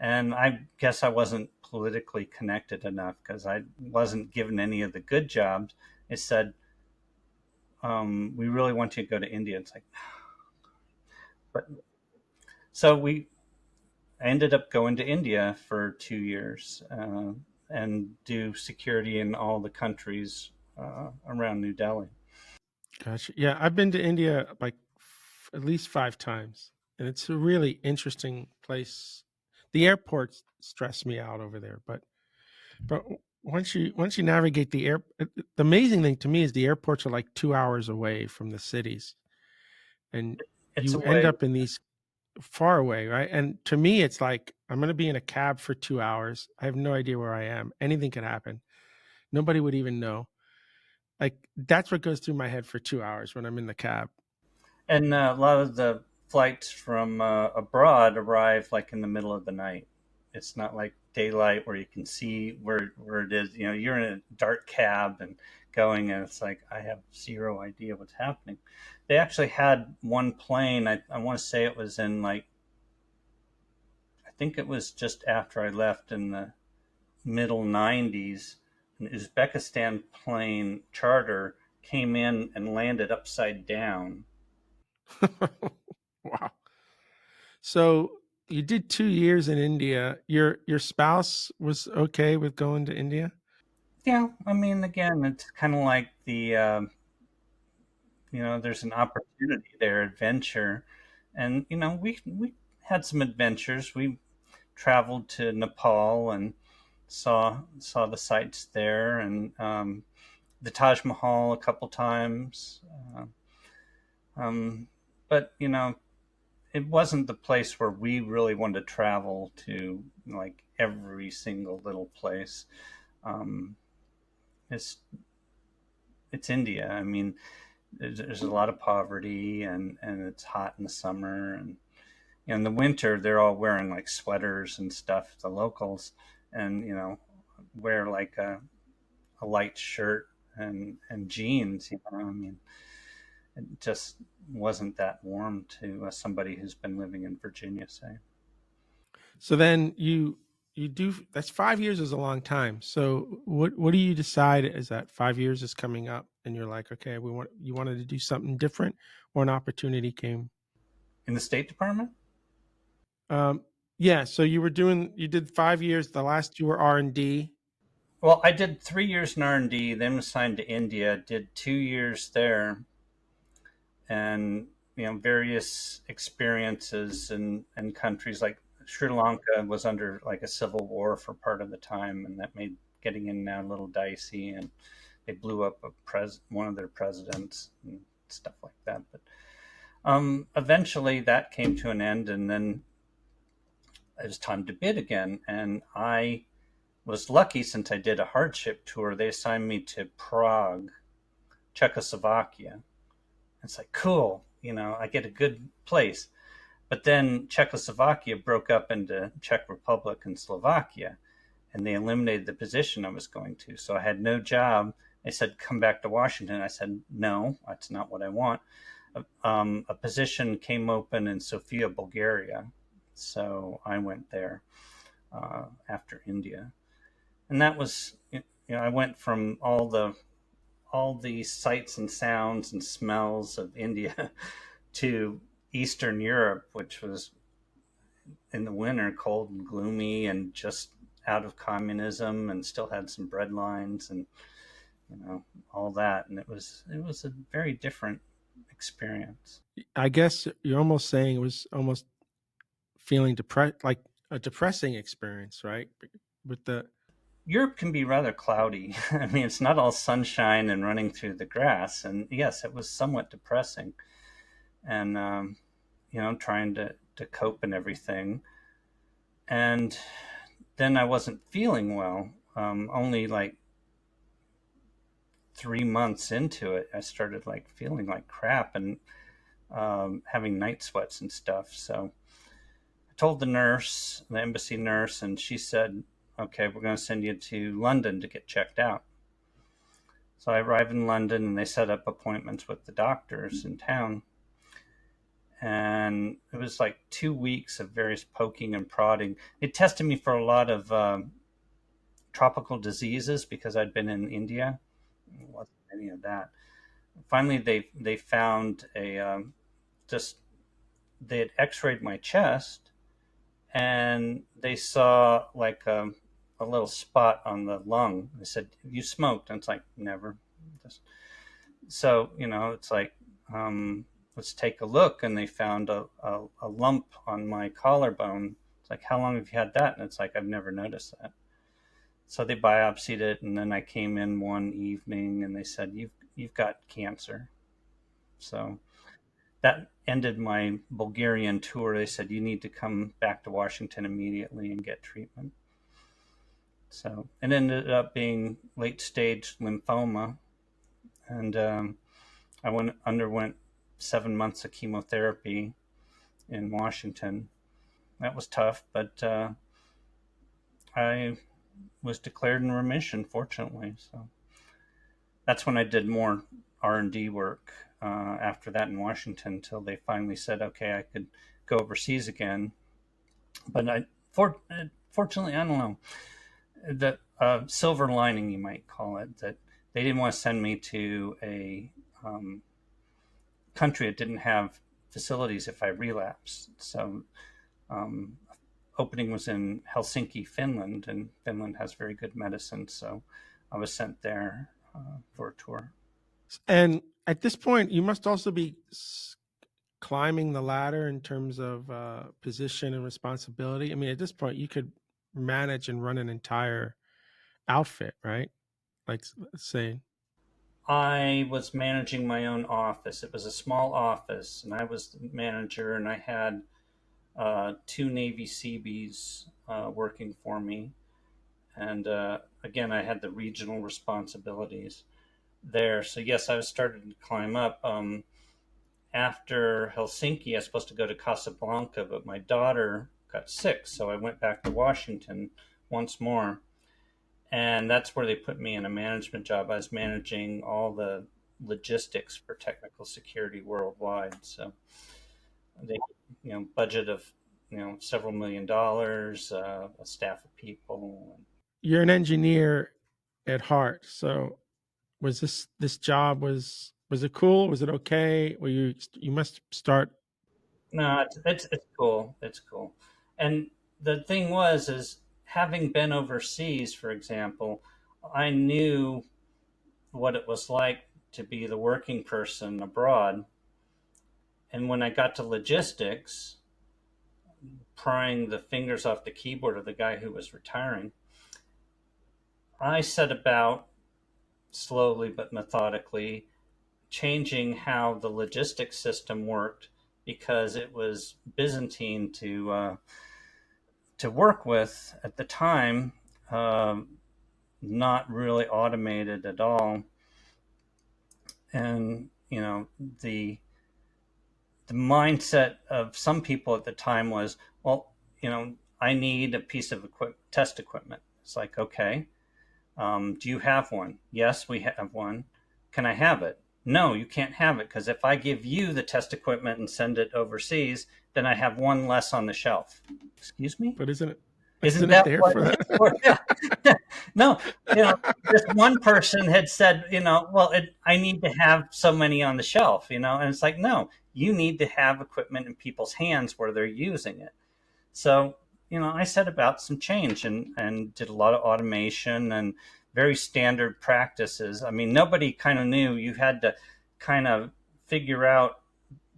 And I guess I wasn't politically connected enough because I wasn't given any of the good jobs. It said, we really want you to go to India. It's like, but so I ended up going to India for 2 years and do security in all the countries around New Delhi. Gotcha. Yeah, I've been to India like at least 5 times, and it's a really interesting place. The airports stress me out over there, but once you navigate the amazing thing to me is the airports are like 2 hours away from the cities, and It's a you end way. up in these far away, right? And to me, it's like I'm going to be in a cab for 2 hours. I have no idea where I am. Anything could happen. Nobody would even know. Like that's what goes through my head for 2 hours when I'm in the cab. And a lot of the flights from abroad arrive like in the middle of the night. It's not like daylight where you can see where it is. You're in a dark cab and going, and it's like I have zero idea what's happening. They actually had one plane. I want to say it was in like, I think it was just after I left in the middle 90s. An Uzbekistan plane charter came in and landed upside down. Wow. So you did 2 years in India. Your spouse was okay with going to India? Yeah, I mean, again, it's kind of like there's an opportunity there, adventure, and we had some adventures. We traveled to Nepal and saw the sights there, and the Taj Mahal a couple times. Uh, um, but it wasn't the place where we really wanted to travel to, like every single little place. Um, it's it's India. I mean, there's a lot of poverty, and it's hot in the summer, and in the winter they're all wearing like sweaters and stuff, the locals, and wear like a light shirt and jeans. I mean, it just wasn't that warm to somebody who's been living in Virginia, say. So then you do that's 5 years is a long time. So what do you decide is that 5 years is coming up and you're like, okay, you wanted to do something different or an opportunity came? In the State Department. Um, yeah. So you did 5 years. The last two were R&D. Well, I did 3 years in R&D, then assigned to India, did 2 years there, and various experiences in countries like Sri Lanka was under like a civil war for part of the time, and that made getting in and out a little dicey, and they blew up one of their presidents and stuff like that. But eventually that came to an end, and then it was time to bid again, and I was lucky since I did a hardship tour. They assigned me to Prague, Czechoslovakia. It's like, cool, I get a good place. But then Czechoslovakia broke up into Czech Republic and Slovakia, and they eliminated the position I was going to. So I had no job. They said, come back to Washington. I said, no, that's not what I want. a position came open in Sofia, Bulgaria. So I went there after India. And that was, I went from all the sights and sounds and smells of India to Eastern Europe, which was in the winter cold and gloomy and just out of communism and still had some bread lines and all that. And it was a very different experience. I guess you're almost saying it was almost feeling depressed, like a depressing experience, right? With the Europe can be rather cloudy. I mean, it's not all sunshine and running through the grass. And yes, it was somewhat depressing. And, trying to cope and everything. And then I wasn't feeling well. Only like 3 months into it, I started like feeling like crap and having night sweats and stuff. So I told the embassy nurse, and she said, okay, we're going to send you to London to get checked out. So I arrived in London, and they set up appointments with the doctors in town. And it was like 2 weeks of various poking and prodding. They tested me for a lot of tropical diseases because I'd been in India. It wasn't any of that. Finally, they found they had X-rayed my chest, and they saw like a little spot on the lung. They said, "You smoked?" And it's like, never. So it's like, let's take a look. And they found a lump on my collarbone. It's like, how long have you had that? And it's like, I've never noticed that. So they biopsied it, and then I came in one evening, and they said, you've got cancer. So that ended my Bulgarian tour. They said, you need to come back to Washington immediately and get treatment. So it ended up being late stage lymphoma, and I underwent 7 months of chemotherapy in Washington. That was tough, but I was declared in remission, fortunately. So that's when I did more R&D work after that in Washington, until they finally said, okay, I could go overseas again. But fortunately, I don't know, the silver lining, you might call it, that they didn't want to send me to a country that didn't have facilities if I relapsed. So opening was in Helsinki, Finland, and Finland has very good medicine. So I was sent there for a tour. And at this point, you must also be climbing the ladder in terms of position and responsibility. I mean, at this point, you could manage and run an entire outfit, right? Like, let's say. I was managing my own office. It was a small office, and I was the manager, and I had 2 Navy Seabees working for me. And again, I had the regional responsibilities there. So yes, I was starting to climb up. After Helsinki, I was supposed to go to Casablanca, but my daughter got sick, so I went back to Washington once more. And that's where they put me in a management job. I was managing all the logistics for technical security worldwide. So they, budget of, several $1 million, a staff of people. You're an engineer at heart, so was this job was it cool? Was it okay? Well, you must start. No, it's cool. It's cool. And the thing is having been overseas, for example, I knew what it was like to be the working person abroad. And when I got to logistics, prying the fingers off the keyboard of the guy who was retiring, I set about slowly but methodically changing how the logistics system worked, because it was Byzantine to work with at the time, not really automated at all. And the mindset of some people at the time was, well, I need a piece of test equipment. It's like, okay, do you have one? Yes, we have one. Can I have it? no, you can't have it, because if I give you the test equipment and send it overseas, then I have one less on the shelf. Excuse me? But isn't Isn't it that there what for it's that? for? Yeah. No, this one person had said, well, I need to have so many on the shelf, and it's like, no, you need to have equipment in people's hands where they're using it. So, I set about some change and did a lot of automation and very standard practices. I mean, nobody kind of knew. You had to kind of figure out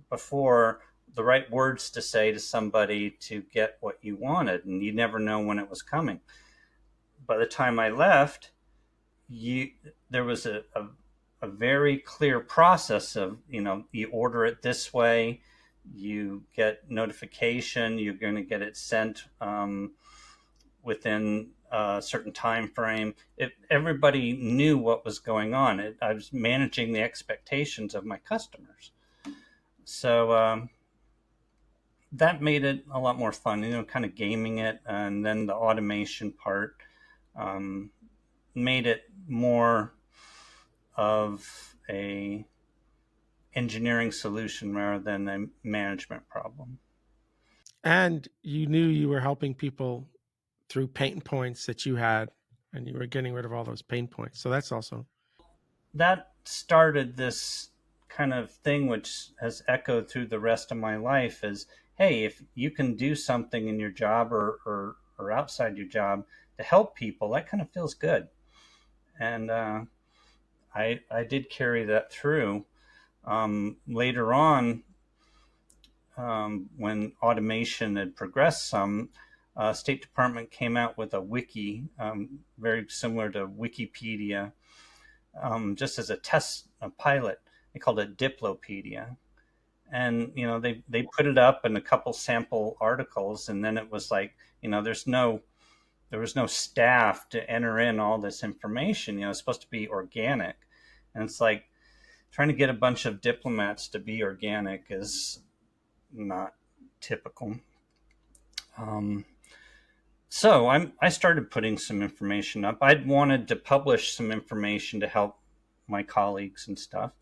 before the right words to say to somebody to get what you wanted, and you never know when it was coming. By the time I left, there was a very clear process of, you order it this way, you get notification, you're going to get it sent within a certain time frame. Everybody knew what was going on. I was managing the expectations of my customers. So that made it a lot more fun, kind of gaming it. And then the automation part made it more of a engineering solution rather than a management problem. And you knew you were helping people through pain points that you had, and you were getting rid of all those pain points. So that's also. That started this kind of thing, which has echoed through the rest of my life, is, hey, if you can do something in your job or outside your job to help people, that kind of feels good. And I did carry that through. Later on, when automation had progressed some, State Department came out with a wiki, very similar to Wikipedia, just as a pilot. They called it Diplopedia. And, they put it up in a couple sample articles, and then it was like, there was no staff to enter in all this information. It's supposed to be organic. And it's like trying to get a bunch of diplomats to be organic is not typical. So I started putting some information up. I'd wanted to publish some information to help my colleagues and stuff.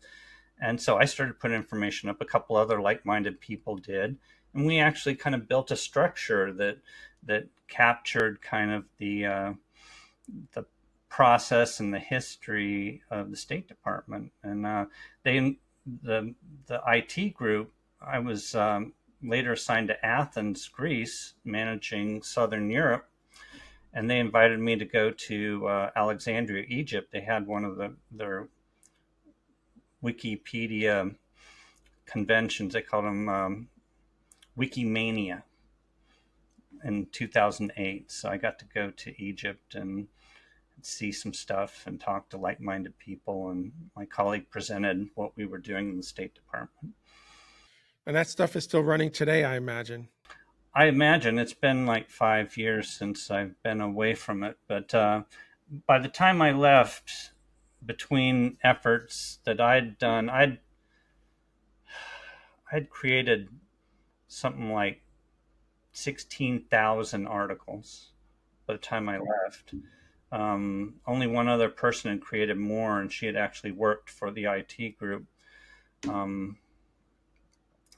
And so I started putting information up. A couple other like-minded people did. And we actually kind of built a structure that captured kind of the process and the history of the State Department. And the IT group, I was later assigned to Athens, Greece, managing Southern Europe. And they invited me to go to Alexandria, Egypt. They had one of their Wikipedia conventions. They called them Wikimania in 2008. So I got to go to Egypt and see some stuff and talk to like-minded people. And my colleague presented what we were doing in the State Department. And that stuff is still running today, I imagine. I imagine. It's been like 5 years since I've been away from it. But by the time I left, between efforts that I'd done, I'd created something like 16,000 articles by the time I left. Only one other person had created more, and she had actually worked for the IT group.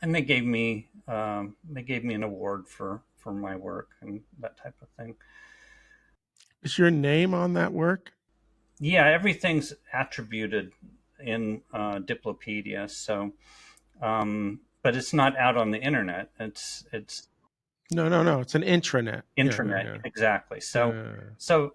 And they gave me an award for my work and that type of thing. Is your name on that work? Yeah, everything's attributed in Diplopedia. So, but it's not out on the internet. It's No. It's an intranet. Intranet, yeah. Exactly. So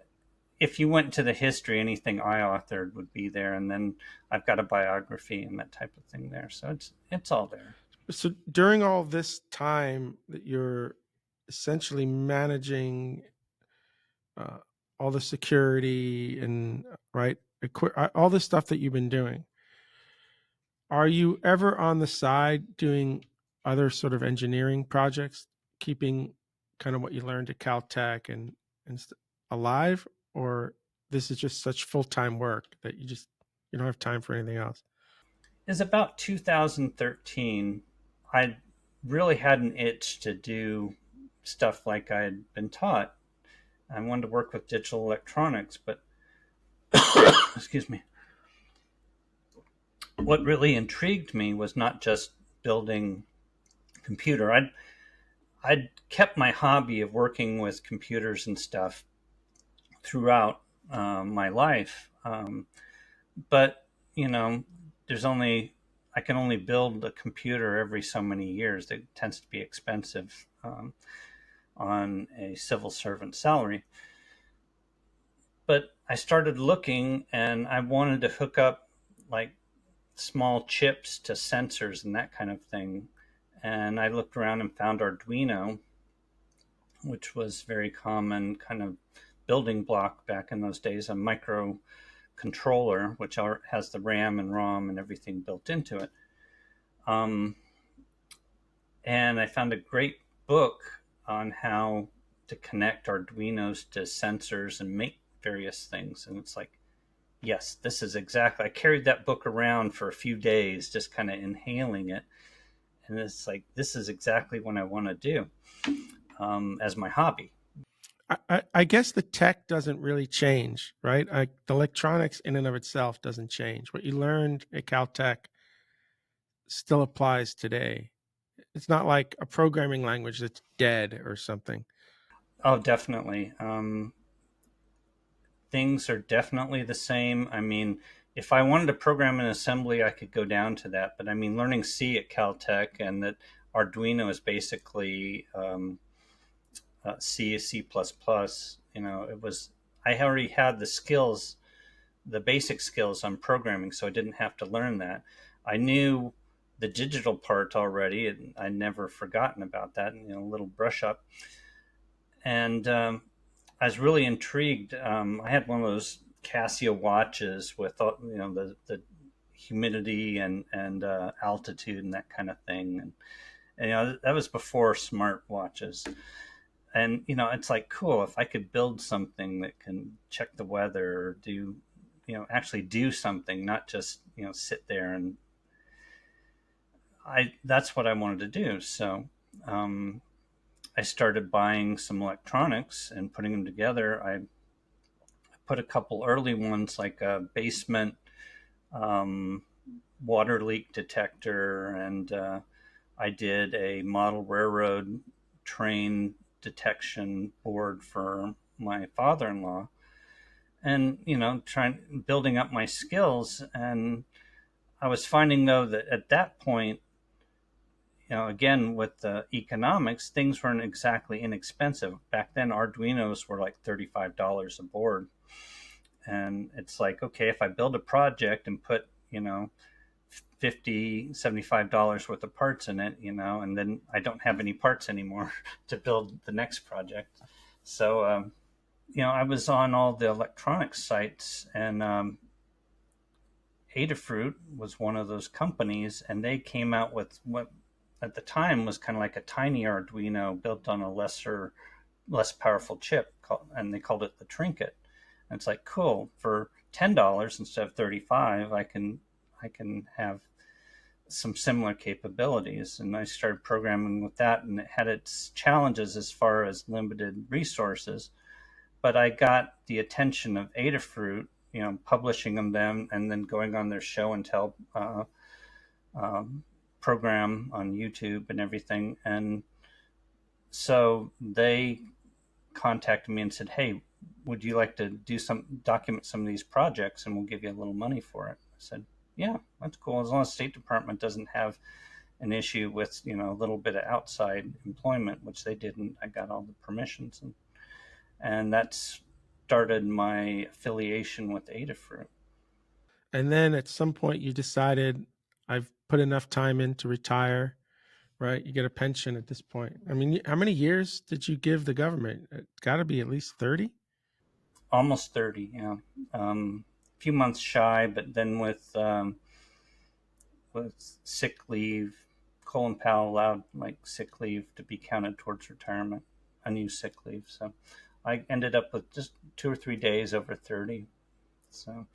if you went to the history, anything I authored would be there, and then I've got a biography and that type of thing there. So it's all there. So during all this time that you're essentially managing all the security and all this stuff that you've been doing, are you ever on the side doing other sort of engineering projects, keeping kind of what you learned at Caltech and alive, or this is just such full-time work that you don't have time for anything else? It's about 2013. I really had an itch to do stuff like I had been taught. I wanted to work with digital electronics, but excuse me. what really intrigued me was not just building computer. I'd kept my hobby of working with computers and stuff throughout my life, but you know, there's only I can only build a computer every so many years. It tends to be expensive on a civil servant salary. But I started looking, and I wanted to hook up like small chips to sensors and that kind of thing. And I looked around and found Arduino, which was very common kind of building block back in those days, a microcontroller, which has the RAM and ROM and everything built into it. Um, and I found a great book on how to connect Arduinos to sensors and make various things. And it's like, yes, this is exactly. I carried that book around for a few days, just kind of inhaling it. And it's like, this is exactly what I want to do as my hobby. I guess the tech doesn't really change, right? The electronics in and of itself doesn't change. What you learned at Caltech still applies today. It's not like a programming language that's dead or something. Oh, definitely. Things are definitely the same. I mean, if I wanted to program in assembly, I could go down to that. But I mean, learning C at Caltech, and that Arduino is basically C, C++. You know, I already had the skills, the basic skills on programming, so I didn't have to learn that. I knew the digital part already, and I'd never forgotten about that. You know, a little brush up, and I was really intrigued. I had one of those Casio watches with the humidity and altitude and that kind of thing, and you know, that was before smart watches. And you know, it's like, cool, if I could build something that can check the weather or do, you know, actually do something, not just, you know, sit there. And that's what I wanted to do. So I started buying some electronics and putting them together. I put a couple early ones, like a basement water leak detector, and I did a model railroad train detection board for my father-in-law. And you know, building up my skills. And I was finding, though, that at that point, you know, again, with the economics, things weren't exactly inexpensive. Back then, Arduinos were like $35 a board. And it's like, okay, if I build a project and put, you know, $50, $75 worth of parts in it, you know, and then I don't have any parts anymore to build the next project. So, you know, I was on all the electronics sites, and Adafruit was one of those companies, and they came out with what at the time was kind of like a tiny Arduino built on a less powerful chip, and they called it the Trinket. And it's like, cool, for $10 instead of 35, I can have some similar capabilities. And I started programming with that, and it had its challenges as far as limited resources. But I got the attention of Adafruit, you know, publishing them and then going on their show and tell program on YouTube and everything. And so they contacted me and said, hey, would you like to document some of these projects, and we'll give you a little money for it. I said, yeah, that's cool, as long as the State Department doesn't have an issue with, you know, a little bit of outside employment, which they didn't. I got all the permissions, and that started my affiliation with Adafruit. And then at some point you decided, I've put enough time in to retire, right? You get a pension at this point. I mean, how many years did you give the government? It's got to be at least 30? Almost 30, yeah. A few months shy, but then with sick leave, Colin Powell allowed like sick leave to be counted towards retirement, unused sick leave. So I ended up with just 2 or 3 days over 30. So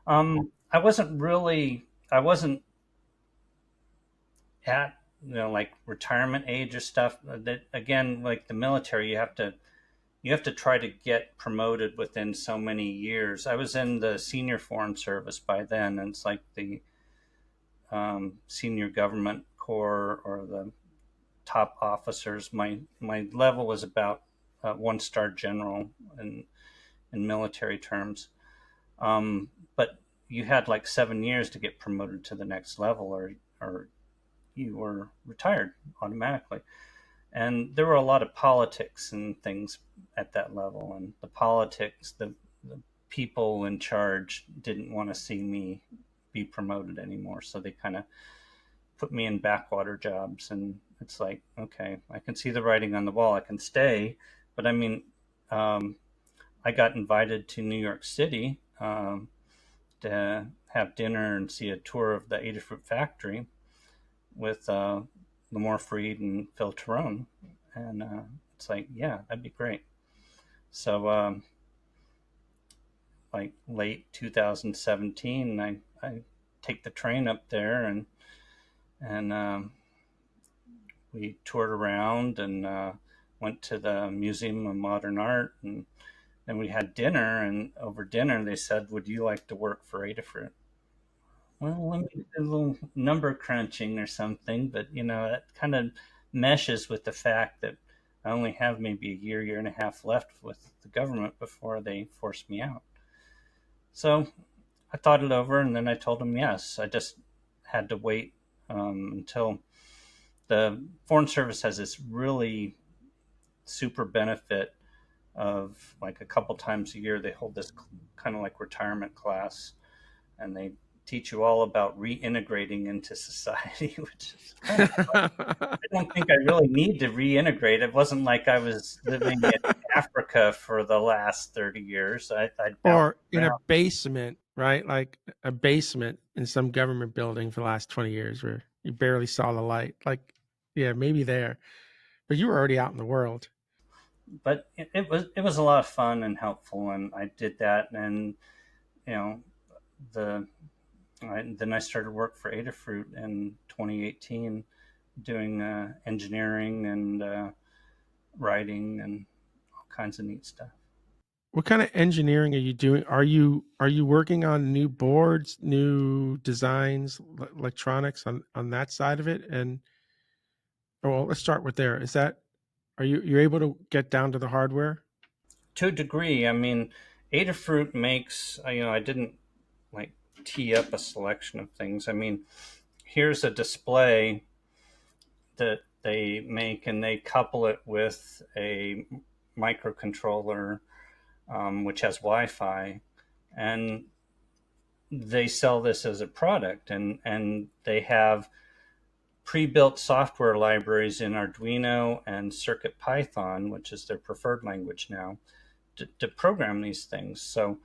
I wasn't at, you know, like retirement age or stuff. That, again, like the military, you have to try to get promoted within so many years. I was in the senior foreign service by then, and it's like the senior government corps or the top officers. My level was about 1-star general in military terms. But you had like 7 years to get promoted to the next level, or you were retired automatically. And there were a lot of politics and things at that level. And the politics, the people in charge didn't want to see me be promoted anymore. So they kind of put me in backwater jobs. And it's like, okay, I can see the writing on the wall. I can stay. But I mean, I got invited to New York City to have dinner and see a tour of the Adafruit factory with Lamar Freed and Phil Terone. And it's like, yeah, that'd be great. So like late 2017, I take the train up there, and we toured around and went to the Museum of Modern Art, and then we had dinner, and over dinner they said, would you like to work for Adafruit? Well, let me do a little number crunching or something, but that kind of meshes with the fact that I only have maybe a year and a half left with the government before they force me out. So I thought it over, and then I told them yes. I just had to wait until the Foreign Service has this really super benefit of, like, a couple times a year they hold this kind of like retirement class, and they teach you all about reintegrating into society, which is kind of fun. I don't think I really need to reintegrate. It wasn't like I was living in Africa for the last 30 years. I or in a basement, right? Like a basement in some government building for the last 20 years where you barely saw the light. Like, yeah, maybe there. But you were already out in the world. But it was a lot of fun and helpful, and I did that, and then I started work for Adafruit in 2018, doing engineering and writing and all kinds of neat stuff. What kind of engineering are you doing? Are you working on new boards, new designs, electronics on that side of it? And well, let's start with there. Are you're able to get down to the hardware? To a degree. I mean, Adafruit makes, I didn't like tee up a selection of things. I mean, here's a display that they make, and they couple it with a microcontroller, which has Wi-Fi, and they sell this as a product, and they have pre-built software libraries in Arduino and CircuitPython, which is their preferred language now, to program these things. So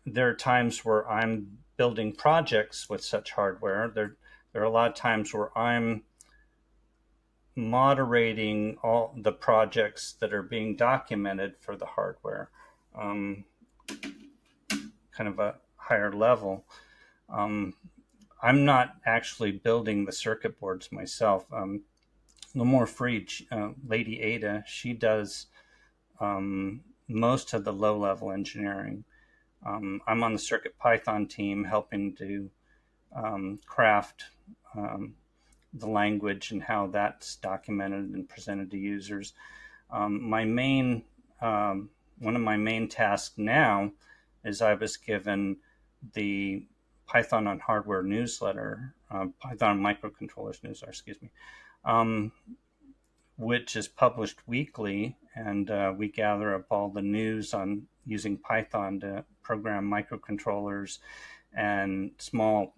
there are times where I'm building projects with such hardware. There are a lot of times where I'm moderating all the projects that are being documented for the hardware, kind of a higher level. I'm not actually building the circuit boards myself. Lamar Freed, Lady Ada, she does most of the low-level engineering. I'm on the CircuitPython team helping to craft the language and how that's documented and presented to users. One of my main tasks now is I was given the Python on Hardware newsletter, Python on Microcontrollers newsletter, which is published weekly, and we gather up all the news on using Python to program microcontrollers and small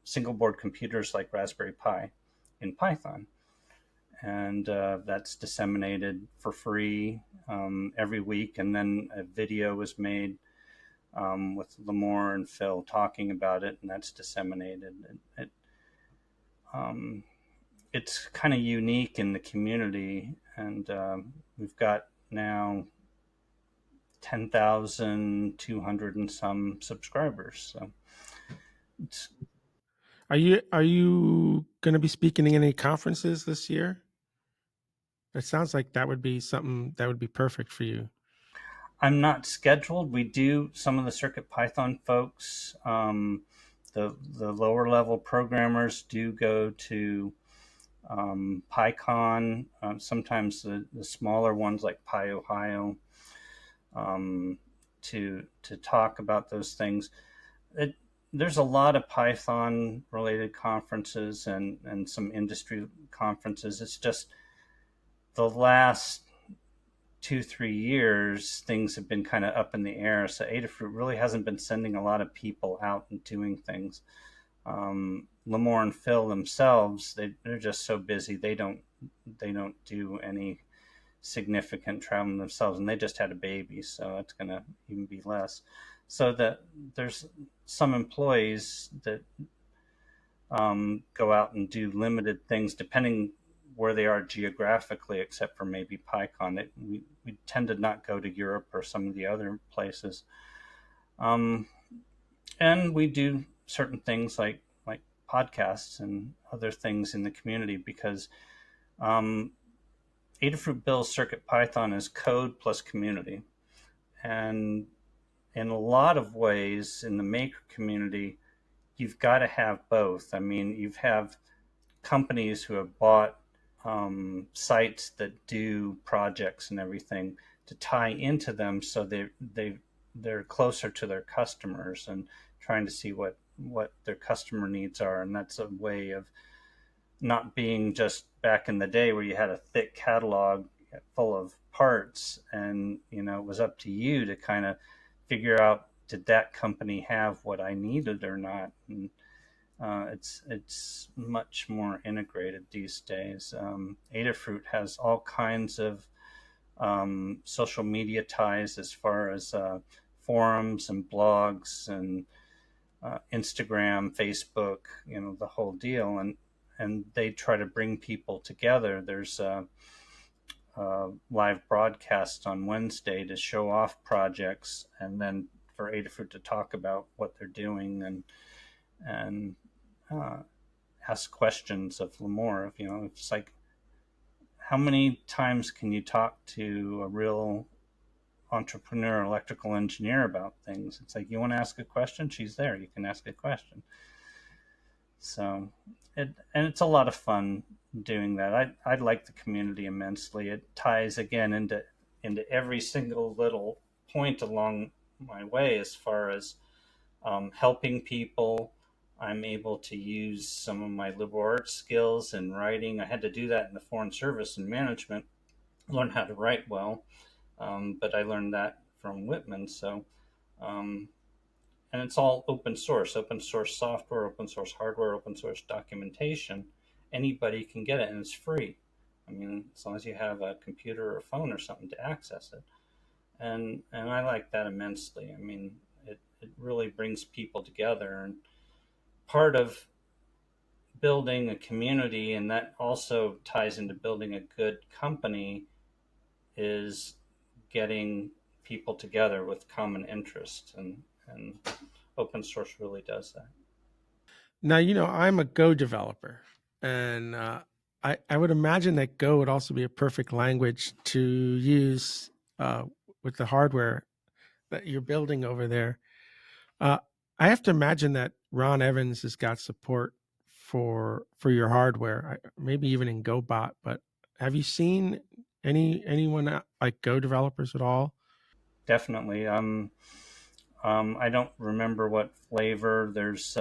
single board computers like Raspberry Pi in Python. And that's disseminated for free every week. And then a video was made with Lamar and Phil talking about it, and that's disseminated. It's kind of unique in the community, and we've got now 10,200 and some subscribers. So Are you going to be speaking in any conferences this year? It sounds like that would be something that would be perfect for you. I'm not scheduled. We do, some of the CircuitPython folks the lower level programmers do go to PyCon, sometimes the smaller ones like PyOhio, to talk about those things. There's a lot of Python related conferences and some industry conferences. It's just the last 2-3 years things have been kind of up in the air, so Adafruit really hasn't been sending a lot of people out and doing things. Lamore and Phil themselves, they're just so busy, they don't do any significant traveling themselves, and they just had a baby, so it's going to even be less. So that there's some employees that go out and do limited things depending where they are geographically, except for maybe PyCon. We tend to not go to Europe or some of the other places. And we do certain things like podcasts and other things in the community, because Adafruit builds Circuit Python as code plus community. And in a lot of ways in the maker community, you've got to have both. I mean, you have companies who have bought sites that do projects and everything to tie into them, so they're closer to their customers and trying to see what their customer needs are. And that's a way of not being just back in the day where you had a thick catalog full of parts, and it was up to you to kind of figure out, did that company have what I needed or not? And it's much more integrated these days. Adafruit has all kinds of social media ties, as far as forums and blogs and Instagram, Facebook, the whole deal, and they try to bring people together. There's live broadcasts on Wednesday to show off projects, and then for Adafruit to talk about what they're doing and ask questions of Lamore. It's like, how many times can you talk to a real entrepreneur, electrical engineer about things? It's like, you want to ask a question, she's there, you can ask a question. So it's a lot of fun doing that. I like the community immensely. It ties again into every single little point along my way, as far as helping people. I'm able to use some of my liberal arts skills in writing. I had to do that in the Foreign Service and management, learn how to write well, but I learned that from Whitman. So, and it's all open source software, open source hardware, open source documentation. Anybody can get it, and it's free. I mean, as long as you have a computer or a phone or something to access it. And I like that immensely. I mean, it really brings people together. And part of building a community, and that also ties into building a good company, is getting people together with common interest, and open source really does that. Now, I'm a Go developer, and I would imagine that Go would also be a perfect language to use with the hardware that you're building over there. I have to imagine that Ron Evans has got support for your hardware, maybe even in GoBot. But have you seen anyone like Go developers at all? Definitely. I don't remember what flavor. There's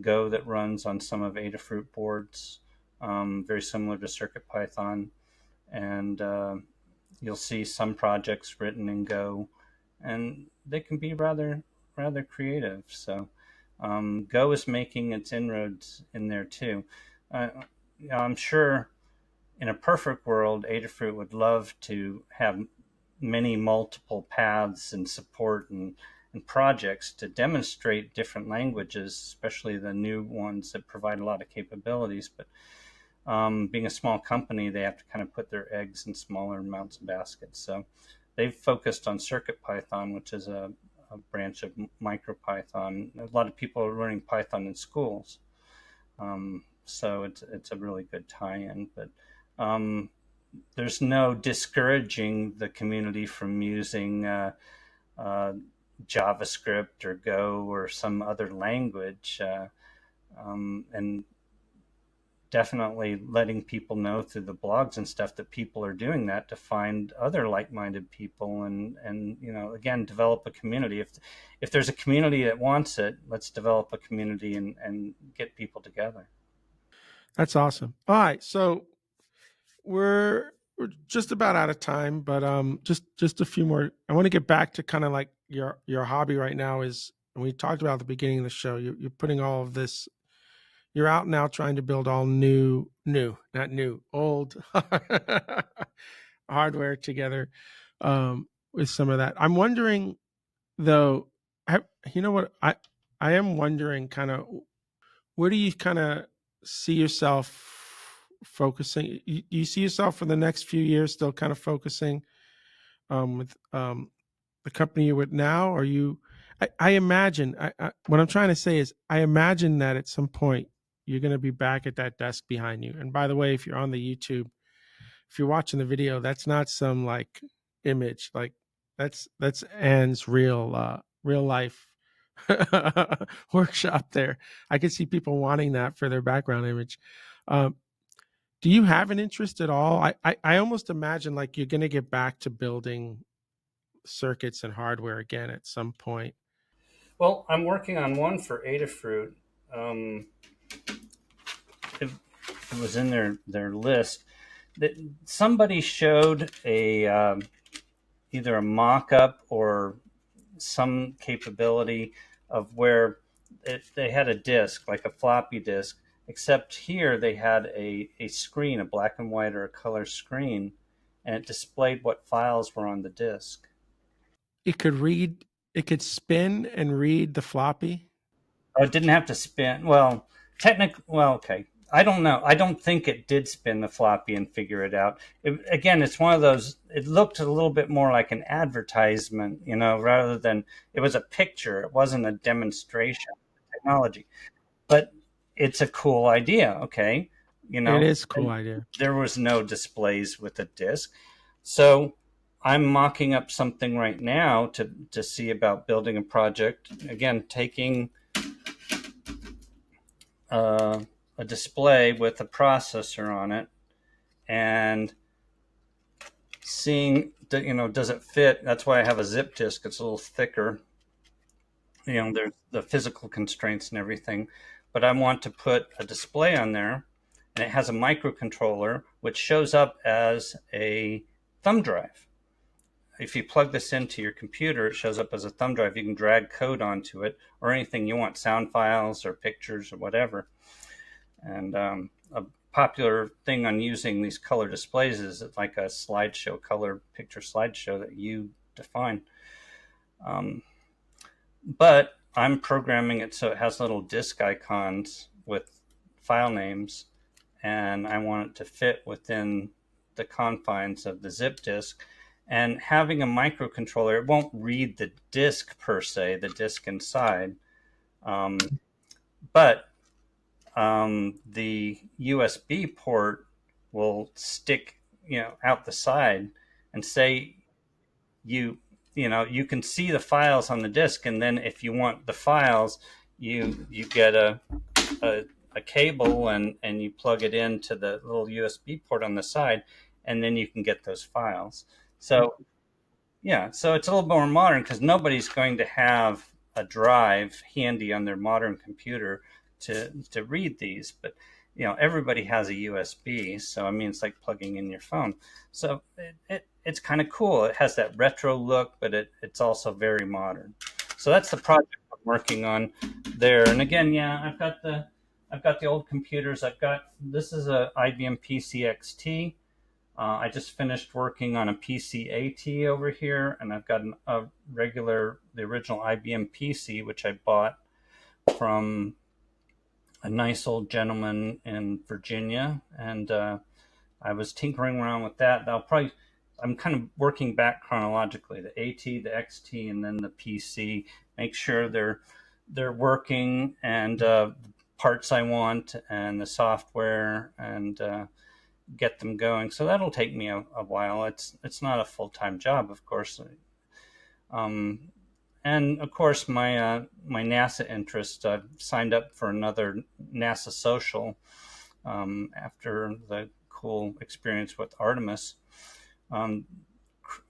Go that runs on some of Adafruit boards, very similar to CircuitPython, and you'll see some projects written in Go, and they can be rather creative. So Go is making its inroads in there too. I'm sure in a perfect world, Adafruit would love to have many multiple paths and support and projects to demonstrate different languages, especially the new ones that provide a lot of capabilities. But being a small company, they have to kind of put their eggs in smaller amounts of baskets. So they've focused on CircuitPython, which is a branch of MicroPython. A lot of people are learning Python in schools. So it's a really good tie-in. But there's no discouraging the community from using JavaScript or Go or some other language, and definitely letting people know through the blogs and stuff that people are doing that to find other like-minded people, and again, develop a community. If there's a community that wants it, let's develop a community and get people together. That's awesome. All right, so we're just about out of time, but just a few more. I want to get back to kind of like your hobby right now is, and we talked about at the beginning of the show. You're putting all of this. You're out now trying to build all not new, old hardware together, with some of that. I'm wondering though, you know what I am wondering, kind of, where do you kind of see yourself focusing? You see yourself for the next few years still kind of focusing with the company you're with now? Or I imagine, what I'm trying to say is, I imagine that at some point you're going to be back at that desk behind you. And by the way, if you're on the YouTube, if you're watching the video, that's not some like image, like that's Anne's real life workshop there. I could see people wanting that for their background image. Um, do you have an interest at all? I almost imagine like you're going to get back to building circuits and hardware again at some point. Well, I'm working on one for Adafruit. It, it was in their list that somebody showed a either a mock-up or some capability of where they had a disk, like a floppy disk, except here they had a screen, a black and white or a color screen, and it displayed what files were on the disk. It could spin and read the floppy. Oh, it didn't have to spin. Well, okay. I don't know. I don't think it did spin the floppy and figure it out. Again, it's one of those, it looked a little bit more like an advertisement, rather than, it was a picture. It wasn't a demonstration of technology. But it's a cool idea, okay? It is a cool idea. There was no displays with a disk. So I'm mocking up something right now to see about building a project. Again, taking a display with a processor on it and seeing, does it fit? That's why I have a zip disk. It's a little thicker. There's the physical constraints and everything, but I want to put a display on there, and it has a microcontroller which shows up as a thumb drive. If you plug this into your computer, it shows up as a thumb drive. You can drag code onto it or anything you want, sound files or pictures or whatever. And a popular thing on using these color displays is like a slideshow, color picture slideshow that you define. But I'm programming it so it has little disk icons with file names, and I want it to fit within the confines of the zip disk. And having a microcontroller, it won't read the disk per se, the disk inside, but the USB port will stick, out the side, and say you can see the files on the disk, and then if you want the files, you get a cable and you plug it into the little USB port on the side, and then you can get those files. So so it's a little more modern because nobody's going to have a drive handy on their modern computer to read these, but everybody has a USB, so I mean it's like plugging in your phone. So it's kind of cool. It has that retro look, but it's also very modern. So that's the project I'm working on there. And again, I've got the old computers. This is a IBM PC XT. I just finished working on a PC AT over here, and I've got the original IBM PC, which I bought from a nice old gentleman in Virginia, and I was tinkering around with that. I'm kind of working back chronologically: the AT, the XT, and then the PC. Make sure they're working, and parts I want, and the software, and get them going. So that'll take me a while. It's not a full-time job, of course. And of course, my NASA interest. I've signed up for another NASA social after the cool experience with Artemis. Um,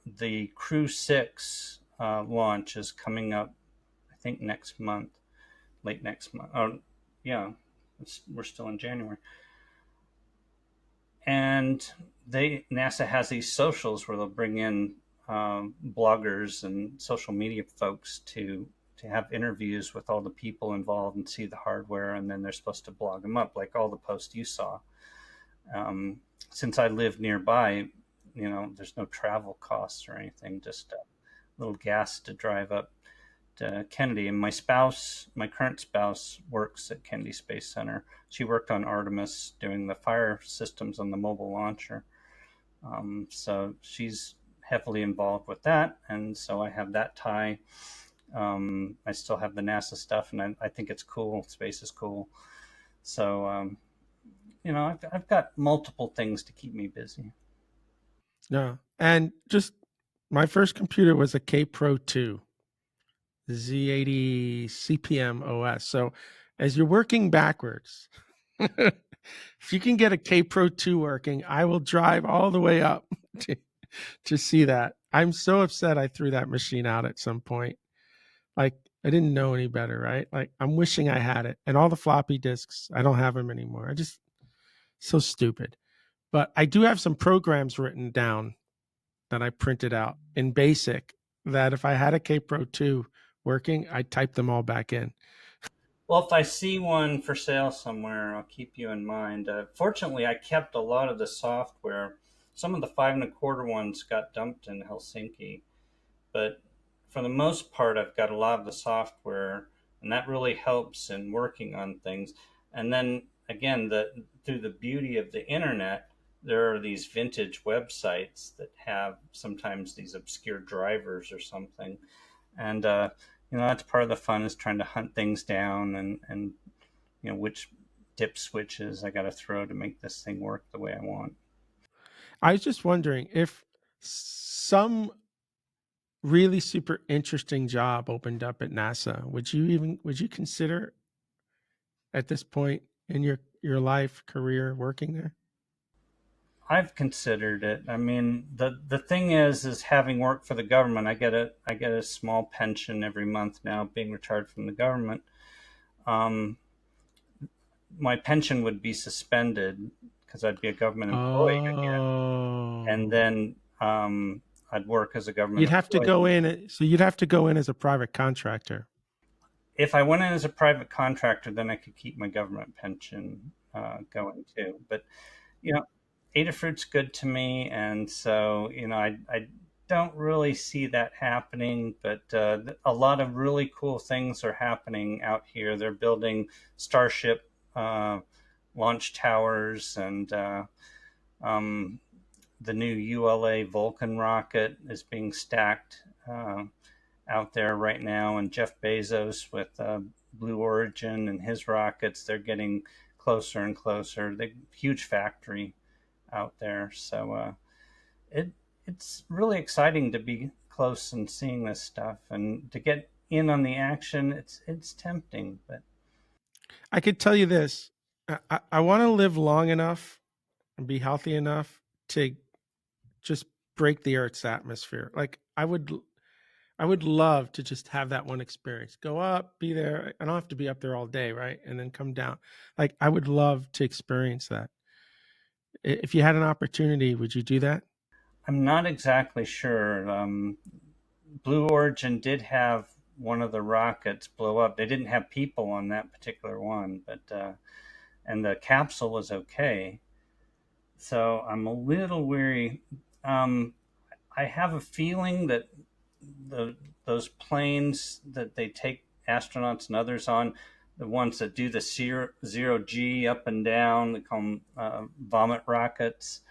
the Crew 6 launch is coming up, I think, next month, late next month. Oh, yeah, we're still in January. And NASA has these socials where they'll bring in bloggers and social media folks to have interviews with all the people involved and see the hardware, and then they're supposed to blog them up, like all the posts you saw. Since I live nearby, there's no travel costs or anything, just a little gas to drive up to Kennedy. And my current spouse, works at Kennedy Space Center. She worked on Artemis doing the fire systems on the mobile launcher. So she's heavily involved with that. And so I have that tie. I still have the NASA stuff, and I think it's cool. Space is cool. So, I've got multiple things to keep me busy. No. And just my first computer was a K Pro 2 Z80 CPM OS. So as you're working backwards, if you can get a K Pro 2 working, I will drive all the way up to see that. I'm so upset I threw that machine out at some point. Like, I didn't know any better, right? Like, I'm wishing I had it. And all the floppy disks, I don't have them anymore. So stupid. But I do have some programs written down that I printed out in BASIC that if I had a K Pro 2 working, I'd type them all back in. Well, if I see one for sale somewhere, I'll keep you in mind. Fortunately, I kept a lot of the software. Some of the 5 1/4 ones got dumped in Helsinki, but for the most part, I've got a lot of the software, and that really helps in working on things. And then again, through the beauty of the internet, there are these vintage websites that have sometimes these obscure drivers or something, and that's part of the fun, is trying to hunt things down and which dip switches I got to throw to make this thing work the way I want. I was just wondering if some really super interesting job opened up at NASA, would you consider at this point in your life career working there? I've considered it. I mean, the thing is having worked for the government, I get a small pension every month now, being retired from the government. Um, my pension would be suspended because I'd be a government employee again, and Oh, then I'd work as a government you'd have to employee. go in. So you'd have to go in as a private contractor. If I went in as a private contractor, then I could keep my government pension going too. But you know, Adafruit's good to me, and so I don't really see that happening. But a lot of really cool things are happening out here. They're building Starship launch towers, and the new ULA Vulcan rocket is being stacked out there right now, and Jeff Bezos with Blue Origin and his rockets, they're getting closer and closer. They huge factory out there, so it's really exciting to be close and seeing this stuff and to get in on the action. It's tempting, but I could tell you this: I want to live long enough and be healthy enough to just break the Earth's atmosphere. Like I would love to just have that one experience. Go up, be there. I don't have to be up there all day, right? And then come down. Like I would love to experience that. If you had an opportunity, would you do that? I'm not exactly sure. Blue Origin did have one of the rockets blow up. They didn't have people on that particular one, but and the capsule was okay. So I'm a little weary. I have a feeling that those planes that they take astronauts and others on, the ones that do the zero G up and down, they call them vomit rockets.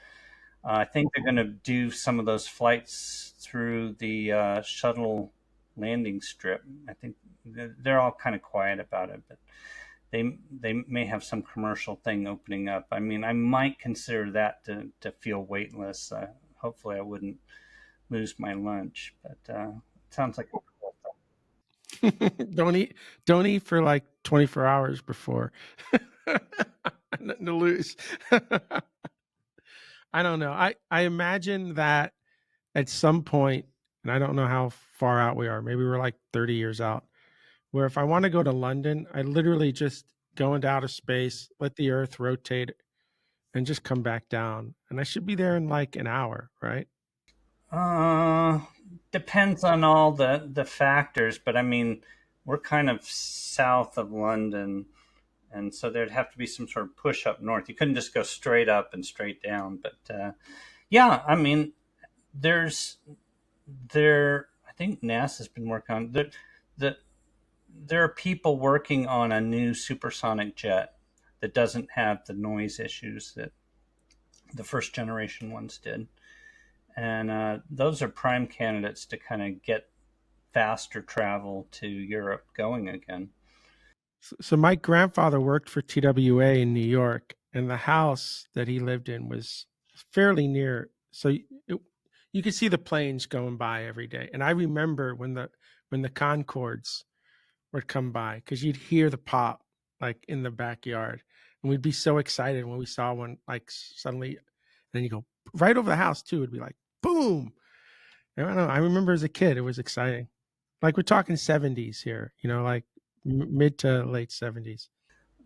I think they're going to do some of those flights through the shuttle landing strip. I think they're all kind of quiet about it, but they may have some commercial thing opening up. I mean, I might consider that to feel weightless. Hopefully, I wouldn't lose my lunch, but it sounds like a cool thing. Don't eat for like 24 hours before. Nothing to lose. I don't know. I imagine that at some point, and I don't know how far out we are. Maybe we're like 30 years out. Where if I want to go to London, I literally just go into outer space, let the Earth rotate, and just come back down, and I should be there in like an hour, right? Uh, Depends on all the factors, but I mean, we're kind of south of London, and so there'd have to be some sort of push up north. You couldn't just go straight up and straight down. But yeah, I mean, there's there. I think NASA's been working on the there are people working on a new supersonic jet that doesn't have the noise issues that the first generation ones did. And those are prime candidates to kind of get faster travel to Europe going again. So my grandfather worked for TWA in New York, and the house that he lived in was fairly near. So you could see the planes going by every day. And I remember when the Concords would come by, because you'd hear the pop like in the backyard, and we'd be so excited when we saw one like suddenly. And then you go right over the house too. It'd be like boom. I don't know. I remember as a kid, it was exciting. Like we're talking 70s here, like mid to late 70s.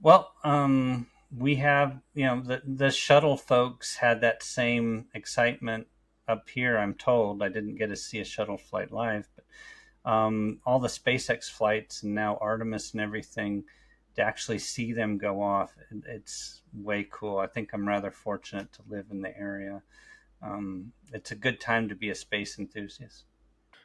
Well, we have, the shuttle folks had that same excitement up here, I'm told. I didn't get to see a shuttle flight live, but all the SpaceX flights and now Artemis and everything, to actually see them go off, it's way cool. I think I'm rather fortunate to live in the area. It's a good time to be a space enthusiast.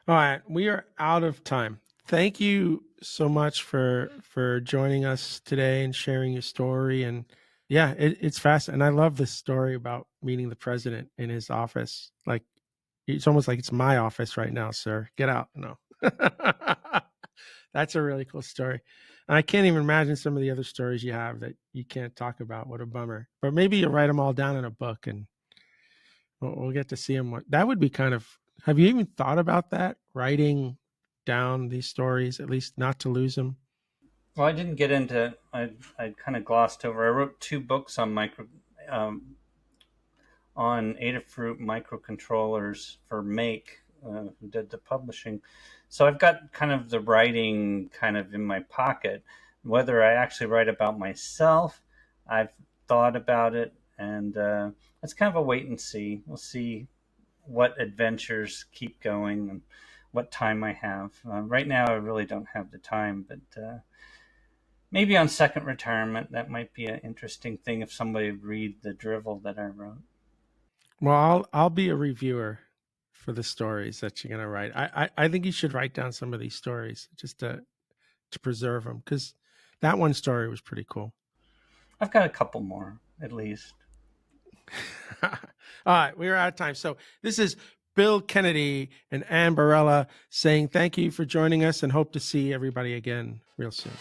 All right, we are out of time. Thank you so much for joining us today and sharing your story. And yeah, it's fascinating. And I love this story about meeting the president in his office. Like it's almost like it's my office right now, sir. Get out. No. That's a really cool story. And I can't even imagine some of the other stories you have that you can't talk about. What a bummer. But maybe you'll write them all down in a book and we'll get to see them. That would be kind of, have you even thought about that? Writing down these stories, at least not to lose them? Well, I didn't get into. I kind of glossed over. I wrote 2 books on Adafruit microcontrollers for Make, who did the publishing. So I've got kind of the writing kind of in my pocket. Whether I actually write about myself, I've thought about it, and it's kind of a wait and see. We'll see what adventures keep going and what time I have. Right now, I really don't have the time, but maybe on second retirement, that might be an interesting thing if somebody would read the drivel that I wrote. Well, I'll be a reviewer for the stories that you're gonna write. I think you should write down some of these stories just to preserve them, because that one story was pretty cool. I've got a couple more at least. All right, we're out of time. So this is Bill Kennedy and Ann Barela saying thank you for joining us and hope to see everybody again real soon.